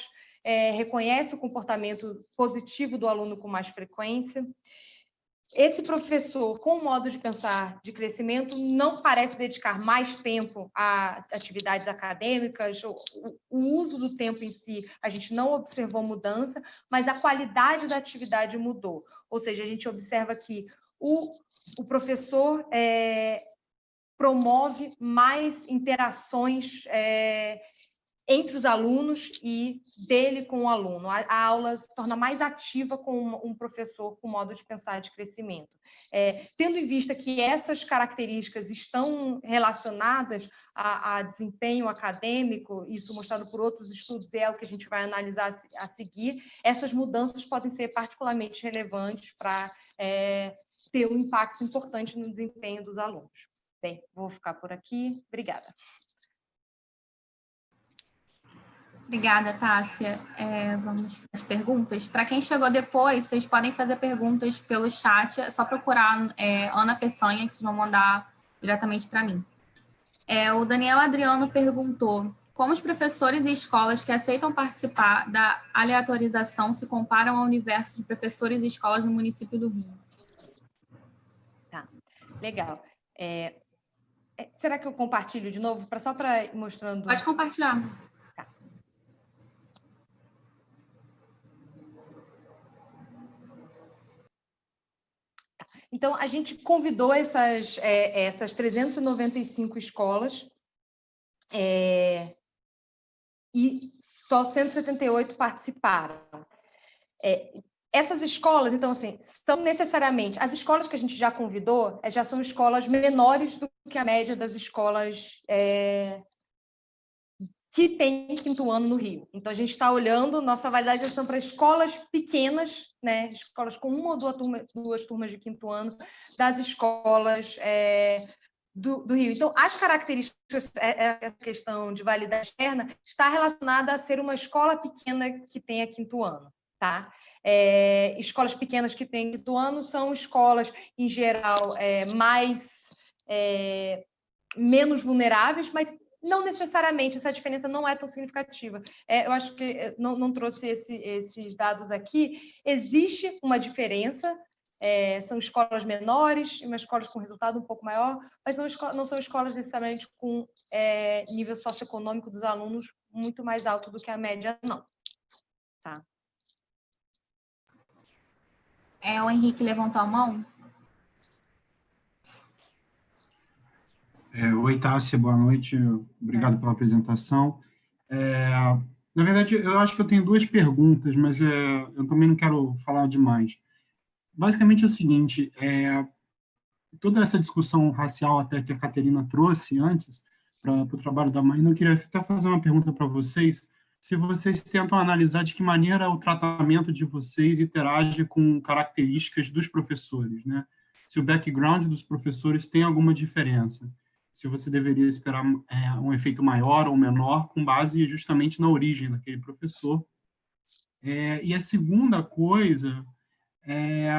[SPEAKER 6] reconhece o comportamento positivo do aluno com mais frequência. esse professor, com o modo de pensar de crescimento, não parece dedicar mais tempo a atividades acadêmicas, o uso do tempo em si, a gente não observou mudança, mas a qualidade da atividade mudou. Ou seja, a gente observa que o professor promove mais interações entre os alunos e dele com o aluno. A aula se torna mais ativa com um professor com modo de pensar de crescimento. Tendo em vista que essas características estão relacionadas a desempenho acadêmico, isso mostrado por outros estudos, é o que a gente vai analisar a seguir, essas mudanças podem ser particularmente relevantes para ter um impacto importante no desempenho dos alunos. Bem, vou ficar por aqui. Obrigada.
[SPEAKER 4] Obrigada, Tássia. Vamos para as perguntas. Para quem chegou depois, vocês podem fazer perguntas pelo chat. É só procurar Ana Peçanha, que vocês vão mandar diretamente para mim. O Daniel Adriano perguntou: como os professores e escolas que aceitam participar da aleatorização se comparam ao universo de professores e escolas no município do Rio?
[SPEAKER 6] Tá, legal. Será que eu compartilho de novo? Só para ir mostrando...
[SPEAKER 4] Pode compartilhar.
[SPEAKER 6] Tá. Então, a gente convidou essas 395 escolas e só 178 participaram. Essas escolas, então, assim, são necessariamente... As escolas que a gente já convidou já são escolas menores do que a média das escolas que têm quinto ano no Rio. Então, a gente está olhando, nossa avaliação para escolas pequenas, né? Escolas com uma ou duas turmas de quinto ano, das escolas do Rio. Então, as características, essa questão de validade externa, está relacionada a ser uma escola pequena que tenha quinto ano. Tá? Escolas pequenas que têm quinto ano são escolas, em geral, menos vulneráveis, mas não necessariamente, essa diferença não é tão significativa. Eu acho que não trouxe esses dados aqui. Existe uma diferença, são escolas menores, umas escolas com resultado um pouco maior, mas não são escolas necessariamente com nível socioeconômico dos alunos muito mais alto do que a média, não. Tá?
[SPEAKER 4] O Henrique levantou a mão.
[SPEAKER 7] Oi, Tássia, boa noite. Obrigado pela apresentação. Na verdade, eu acho que eu tenho duas perguntas, mas eu também não quero falar demais. Basicamente é o seguinte, toda essa discussão racial até que a Caterina trouxe antes para o trabalho da Marina, eu queria até fazer uma pergunta para vocês, se vocês tentam analisar de que maneira o tratamento de vocês interage com características dos professores, né? Se o background dos professores tem alguma diferença, se você deveria esperar um efeito maior ou menor com base justamente na origem daquele professor. E a segunda coisa é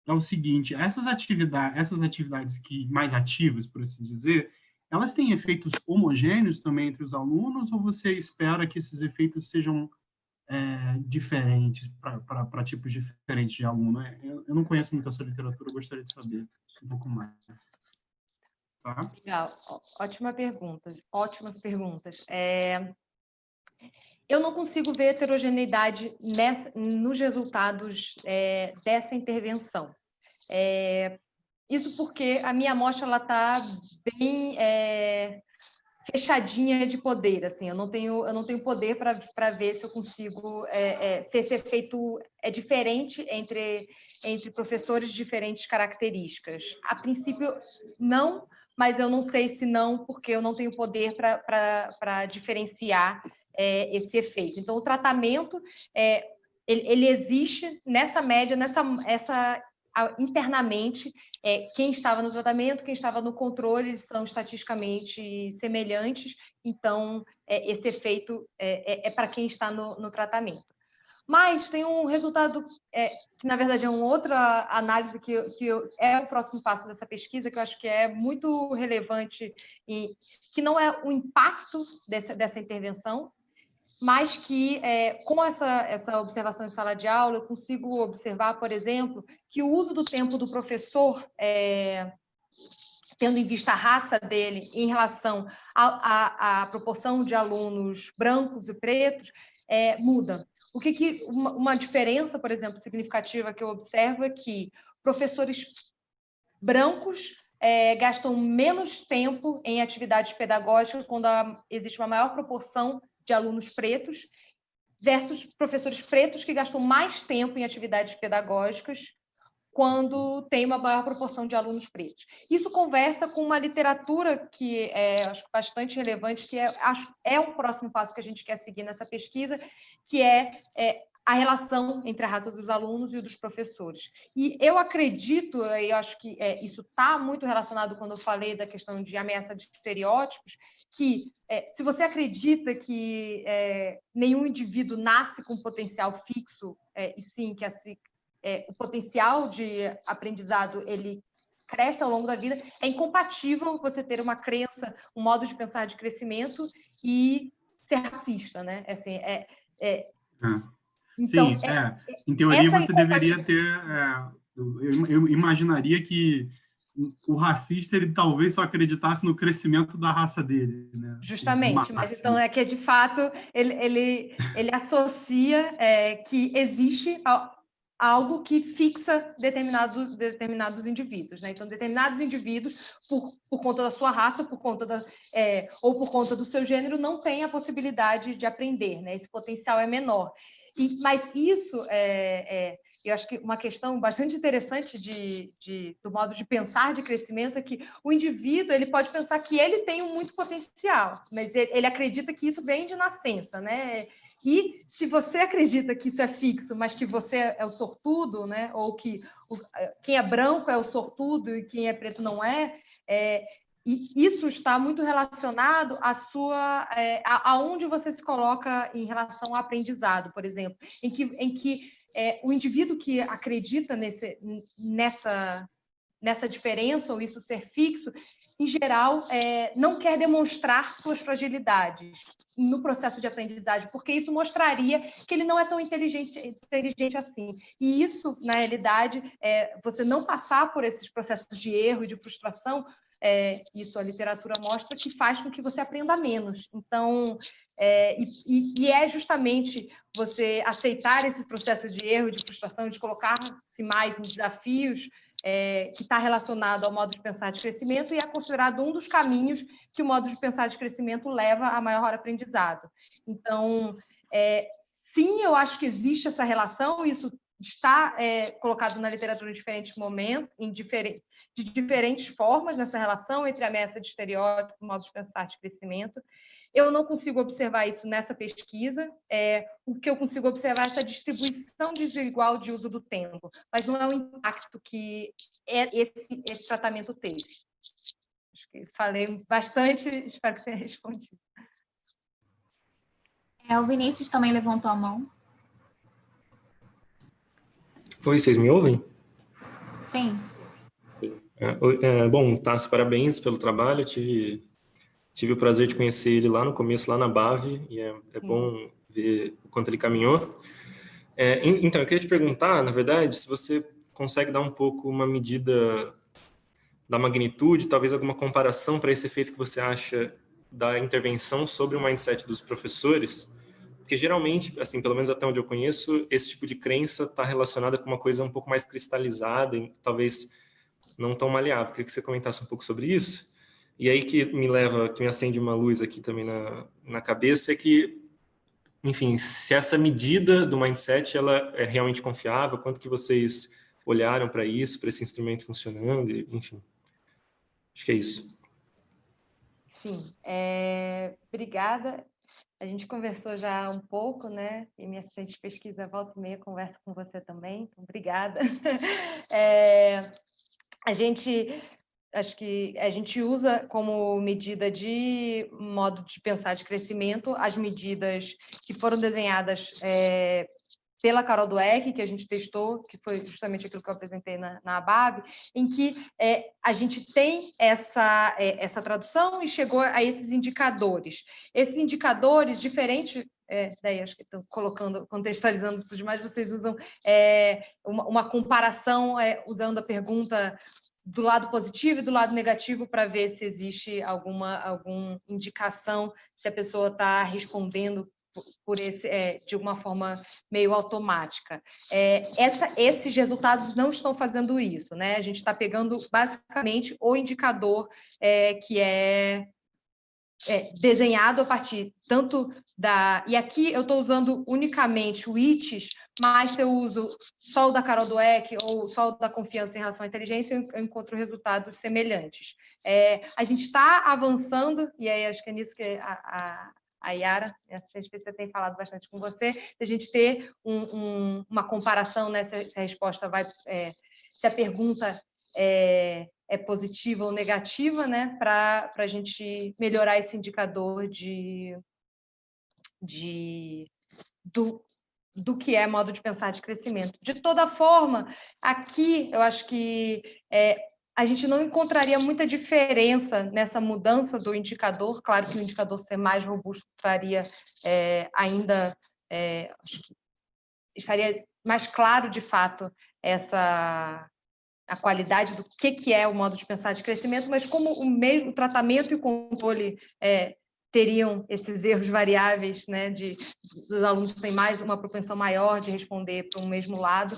[SPEAKER 7] o seguinte, essas atividades mais ativas, por assim dizer, elas têm efeitos homogêneos também entre os alunos, ou você espera que esses efeitos sejam diferentes para tipos diferentes de aluno? Eu não conheço muito essa literatura, eu gostaria de saber um pouco mais. Tá?
[SPEAKER 6] Legal, ótimas perguntas. Eu não consigo ver heterogeneidade nos resultados dessa intervenção. Isso porque a minha amostra está bem fechadinha de poder, assim, eu não tenho poder para ver se eu consigo, se esse efeito é diferente entre professores de diferentes características. A princípio, não, mas eu não sei se não, porque eu não tenho poder para diferenciar esse efeito. Então, o tratamento, ele existe nessa média, internamente, quem estava no tratamento, quem estava no controle, eles são estatisticamente semelhantes, então esse efeito é para quem está no tratamento. Mas tem um resultado, que na verdade é uma outra análise que é o próximo passo dessa pesquisa, que eu acho que é muito relevante, e que não é o impacto dessa intervenção, mas que, com essa observação em sala de aula, eu consigo observar, por exemplo, que o uso do tempo do professor, tendo em vista a raça dele em relação à proporção de alunos brancos e pretos, muda. Uma diferença, por exemplo, significativa que eu observo é que professores brancos gastam menos tempo em atividades pedagógicas quando existe uma maior proporção de alunos pretos, versus professores pretos que gastam mais tempo em atividades pedagógicas quando tem uma maior proporção de alunos pretos. Isso conversa com uma literatura que acho bastante relevante, que é o próximo passo que a gente quer seguir nessa pesquisa, que é a relação entre a raça dos alunos e o dos professores. E eu acredito, eu acho que isso está muito relacionado quando eu falei da questão de ameaça de estereótipos, que se você acredita que nenhum indivíduo nasce com potencial fixo, e sim que o potencial de aprendizado ele cresce ao longo da vida, é incompatível você ter uma crença, um modo de pensar de crescimento e ser racista, né? Assim, então,
[SPEAKER 7] sim, em teoria você deveria ter... eu imaginaria que o racista ele talvez só acreditasse no crescimento da raça dele, né?
[SPEAKER 6] Justamente, mas então que de fato ele associa que existe algo que fixa determinados indivíduos, né? Então, determinados indivíduos, por conta da sua raça, ou por conta do seu gênero, não têm a possibilidade de aprender, né? Esse potencial é menor. Mas isso eu acho que uma questão bastante interessante do modo de pensar de crescimento é que o indivíduo ele pode pensar que ele tem muito potencial, mas ele acredita que isso vem de nascença, né? E se você acredita que isso é fixo, mas que você é o sortudo, né? Ou que quem é branco é o sortudo e quem é preto não e isso está muito relacionado aonde você se coloca em relação ao aprendizado, por exemplo, em que o indivíduo que acredita nessa diferença, ou isso ser fixo, em geral, não quer demonstrar suas fragilidades no processo de aprendizagem, porque isso mostraria que ele não é tão inteligente assim. E isso, na realidade, você não passar por esses processos de erro e de frustração, isso a literatura mostra que faz com que você aprenda menos. Então, e é justamente você aceitar esse processo de erro e de frustração, de colocar-se mais em desafios, que está relacionado ao modo de pensar de crescimento e é considerado um dos caminhos que o modo de pensar de crescimento leva a maior aprendizado. Então, sim, eu acho que existe essa relação, isso está colocado na literatura em diferentes momentos, de diferentes formas nessa relação entre a ameaça de estereótipo e o modo de pensar de crescimento. Eu não consigo observar isso nessa pesquisa. O que eu consigo observar é essa distribuição desigual de uso do tempo, mas não é o impacto que esse tratamento teve. Acho que falei bastante, espero que tenha respondido.
[SPEAKER 4] O Vinícius também levantou a mão.
[SPEAKER 8] Oi, vocês me ouvem?
[SPEAKER 4] Sim.
[SPEAKER 8] Bom, Tassi, parabéns pelo trabalho. Tive o prazer de conhecer ele lá no começo, lá na BAV, e é bom ver o quanto ele caminhou. Então, eu queria te perguntar, na verdade, se você consegue dar um pouco uma medida da magnitude, talvez alguma comparação para esse efeito que você acha da intervenção sobre o mindset dos professores, porque geralmente, assim, pelo menos até onde eu conheço, esse tipo de crença está relacionada com uma coisa um pouco mais cristalizada e talvez não tão maleável. Eu queria que você comentasse um pouco sobre isso. E aí que me acende uma luz aqui também na cabeça é que, enfim, se essa medida do mindset ela é realmente confiável, quanto que vocês olharam para isso, para esse instrumento funcionando, enfim. Acho que é isso.
[SPEAKER 6] Sim, obrigada. A gente conversou já um pouco, né? E minha assistente de pesquisa volta e meia conversa com você também. Então, obrigada. Acho que a gente usa como medida de modo de pensar de crescimento as medidas que foram desenhadas pela Carol Dweck, que a gente testou, que foi justamente aquilo que eu apresentei na ABAB, em que a gente tem essa tradução e chegou a esses indicadores. Esses indicadores, diferente daí acho que estou colocando, contextualizando para os demais, vocês usam uma comparação usando a pergunta do lado positivo e do lado negativo para ver se existe alguma indicação, se a pessoa está respondendo por de uma forma meio automática. Esses resultados não estão fazendo isso, né? A gente está pegando basicamente o indicador que é desenhado a partir tanto da... E aqui eu estou usando unicamente o ITES, mas se eu uso só o da Carol Dweck ou só o da confiança em relação à inteligência, eu encontro resultados semelhantes. A gente está avançando, e aí acho que é nisso que a Yara, a assistente especial, tem falado bastante com você, de a gente ter uma comparação, né, se a resposta vai... se a pergunta é positiva ou negativa, né, para a gente melhorar esse indicador do que é modo de pensar de crescimento. De toda forma, aqui eu acho que a gente não encontraria muita diferença nessa mudança do indicador. Claro que o indicador ser mais robusto traria ainda... acho que estaria mais claro, de fato, a qualidade do que é o modo de pensar de crescimento, mas como o tratamento e o controle teriam esses erros variáveis, né, dos alunos que têm uma propensão maior de responder para um mesmo lado,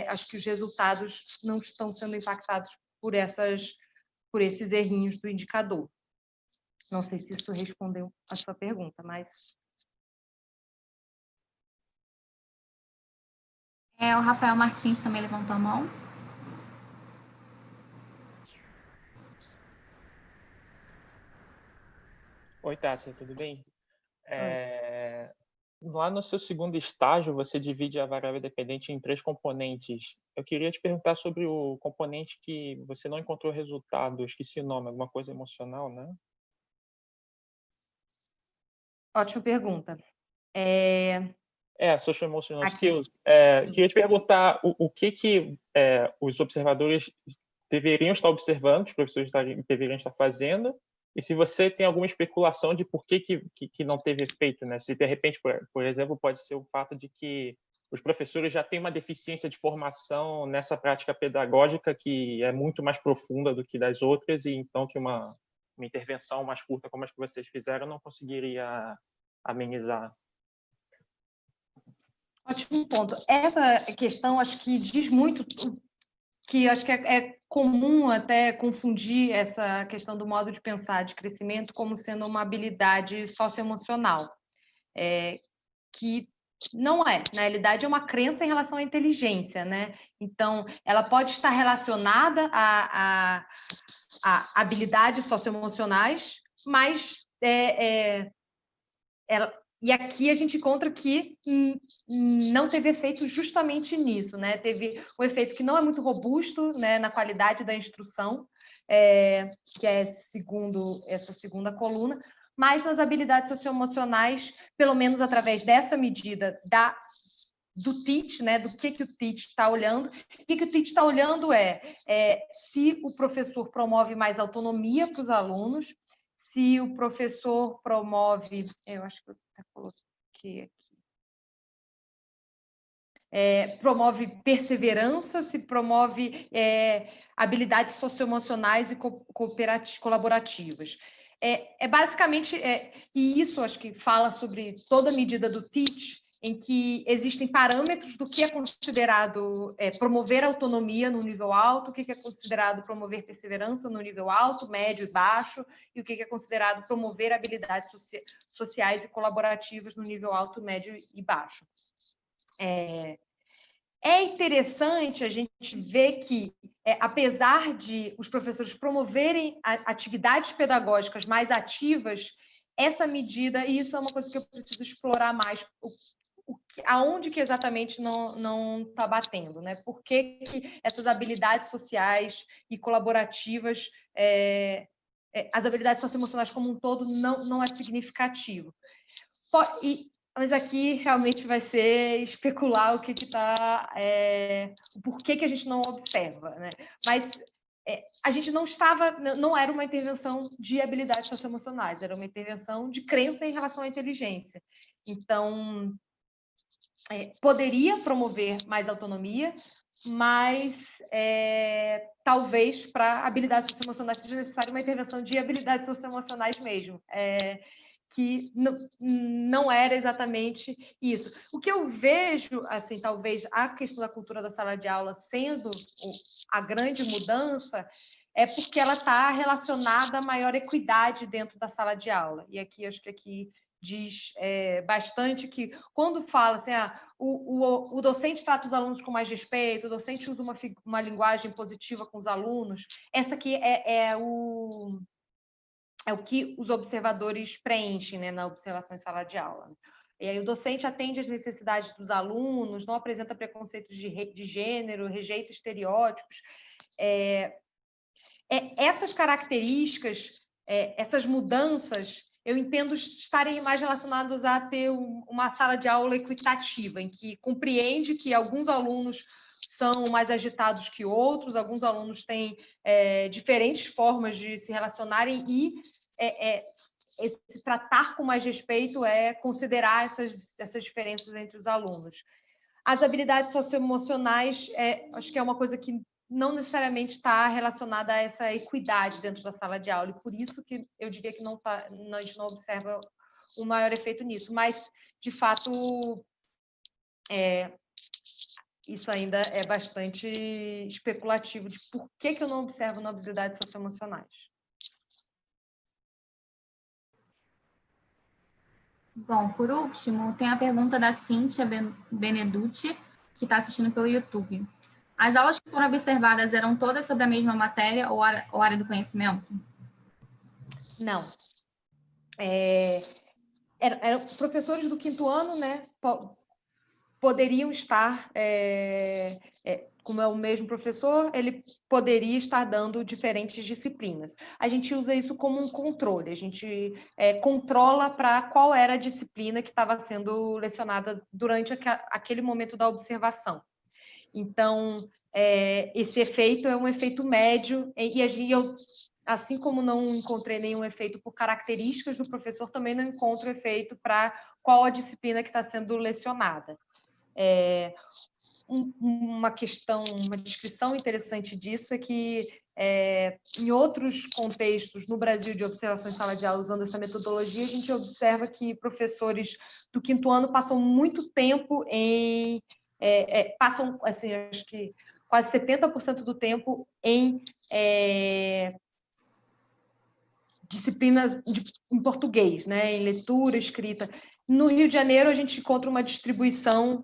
[SPEAKER 6] acho que os resultados não estão sendo impactados por esses errinhos do indicador. Não sei se isso respondeu a sua pergunta, mas...
[SPEAKER 4] O Rafael Martins também levantou a mão.
[SPEAKER 9] Oi, Tássia, tudo bem? Lá no seu segundo estágio, você divide a variável dependente em 3 componentes. Eu queria te perguntar sobre o componente que você não encontrou resultado. Eu esqueci o nome, alguma coisa emocional, né?
[SPEAKER 6] Ótima pergunta.
[SPEAKER 9] Social Emotional
[SPEAKER 6] Aqui.
[SPEAKER 9] Skills. Queria te perguntar o que os observadores deveriam estar observando, os professores deveriam estar fazendo, e se você tem alguma especulação de por que não teve efeito, né? Se, de repente, por exemplo, pode ser o fato de que os professores já têm uma deficiência de formação nessa prática pedagógica que é muito mais profunda do que das outras, e então que uma intervenção mais curta como as que vocês fizeram não conseguiria amenizar.
[SPEAKER 6] Ótimo ponto. Essa questão acho que diz muito, que acho que é comum até confundir essa questão do modo de pensar de crescimento como sendo uma habilidade socioemocional, que não é. Na realidade, é uma crença em relação à inteligência, né? Então, ela pode estar relacionada a habilidades socioemocionais, mas e aqui a gente encontra que não teve efeito justamente nisso, né? Teve um efeito que não é muito robusto, né, na qualidade da instrução, que é essa segunda coluna, mas nas habilidades socioemocionais, pelo menos através dessa medida do TEACH, né, do que o TEACH está olhando. O que o TEACH está olhando se o professor promove mais autonomia para os alunos, se o professor promove... Eu acho que eu até coloquei aqui. Promove perseverança, se promove habilidades socioemocionais e colaborativas. Basicamente, e isso acho que fala sobre toda a medida do TEACH, em que existem parâmetros do que é considerado promover autonomia no nível alto, o que é considerado promover perseverança no nível alto, médio e baixo, e o que é considerado promover habilidades sociais e colaborativas no nível alto, médio e baixo. É interessante a gente ver que, apesar de os professores promoverem atividades pedagógicas mais ativas, essa medida, e isso é uma coisa que eu preciso explorar mais, aonde que exatamente não está batendo, né? Por que essas habilidades sociais e colaborativas, as habilidades socioemocionais como um todo, não é significativo. Mas aqui realmente vai ser especular o que está... por que a gente não observa, né? Mas a gente não era uma intervenção de habilidades socioemocionais, era uma intervenção de crença em relação à inteligência. Então, poderia promover mais autonomia, mas talvez para habilidades socioemocionais seja necessária uma intervenção de habilidades socioemocionais mesmo, que não era exatamente isso. O que eu vejo, assim, talvez a questão da cultura da sala de aula sendo a grande mudança é porque ela está relacionada a maior equidade dentro da sala de aula. E aqui, acho que aqui diz bastante que, quando fala assim, o docente trata os alunos com mais respeito, o docente usa uma linguagem positiva com os alunos, essa aqui é o que os observadores preenchem, né, na observação em sala de aula. E aí o docente atende às necessidades dos alunos, não apresenta preconceitos de gênero, rejeita estereótipos. Essas características, essas mudanças, eu entendo estarem mais relacionadas a ter uma sala de aula equitativa, em que compreende que alguns alunos são mais agitados que outros, alguns alunos têm diferentes formas de se relacionarem e esse tratar com mais respeito é considerar essas diferenças entre os alunos. As habilidades socioemocionais, acho que é uma coisa que não necessariamente está relacionada a essa equidade dentro da sala de aula, e por isso que eu diria que a gente não observa um maior efeito nisso, mas, de fato, isso ainda é bastante especulativo de por que eu não observo na habilidades socioemocionais.
[SPEAKER 4] Bom, por último, tem a pergunta da Cíntia Beneducci, que está assistindo pelo YouTube. As aulas que foram observadas eram todas sobre a mesma matéria ou área do conhecimento?
[SPEAKER 6] Não. Eram professores do 5º ano, né? Poderiam estar, como é o mesmo professor, ele poderia estar dando diferentes disciplinas. A gente usa isso como um controle, a gente controla para qual era a disciplina que estava sendo lecionada durante aquele momento da observação. Então, esse efeito é um efeito médio, e eu, assim como não encontrei nenhum efeito por características do professor, também não encontro efeito para qual a disciplina que está sendo lecionada. Uma descrição interessante disso é que, em outros contextos no Brasil de observação em sala de aula usando essa metodologia, a gente observa que professores do 5º ano passam muito tempo passam, assim, acho que quase 70% do tempo em disciplina em português, né, em leitura, escrita. No Rio de Janeiro, a gente encontra uma distribuição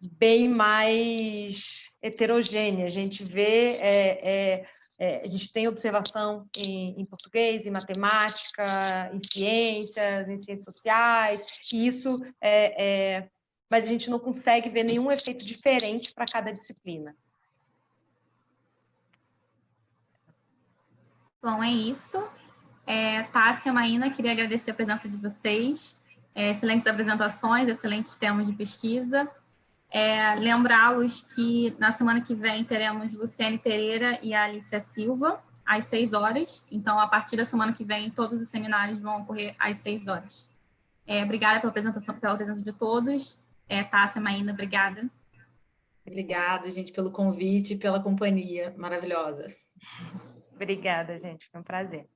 [SPEAKER 6] bem mais heterogênea. A gente vê, a gente tem observação em português, em matemática, em ciências sociais, e isso mas a gente não consegue ver nenhum efeito diferente para cada disciplina.
[SPEAKER 4] Bom, é isso. Tássia, Maína, queria agradecer a presença de vocês. Excelentes apresentações, excelentes temas de pesquisa. Lembrá-los que na semana que vem teremos Luciane Pereira e a Alicia Silva, às 6 horas. Então, a partir da semana que vem, todos os seminários vão ocorrer às 6 horas. Obrigada pela presença de todos. Tássia, Maína, obrigada.
[SPEAKER 2] Obrigada, gente, pelo convite e pela companhia maravilhosa.
[SPEAKER 6] Obrigada, gente. Foi um prazer.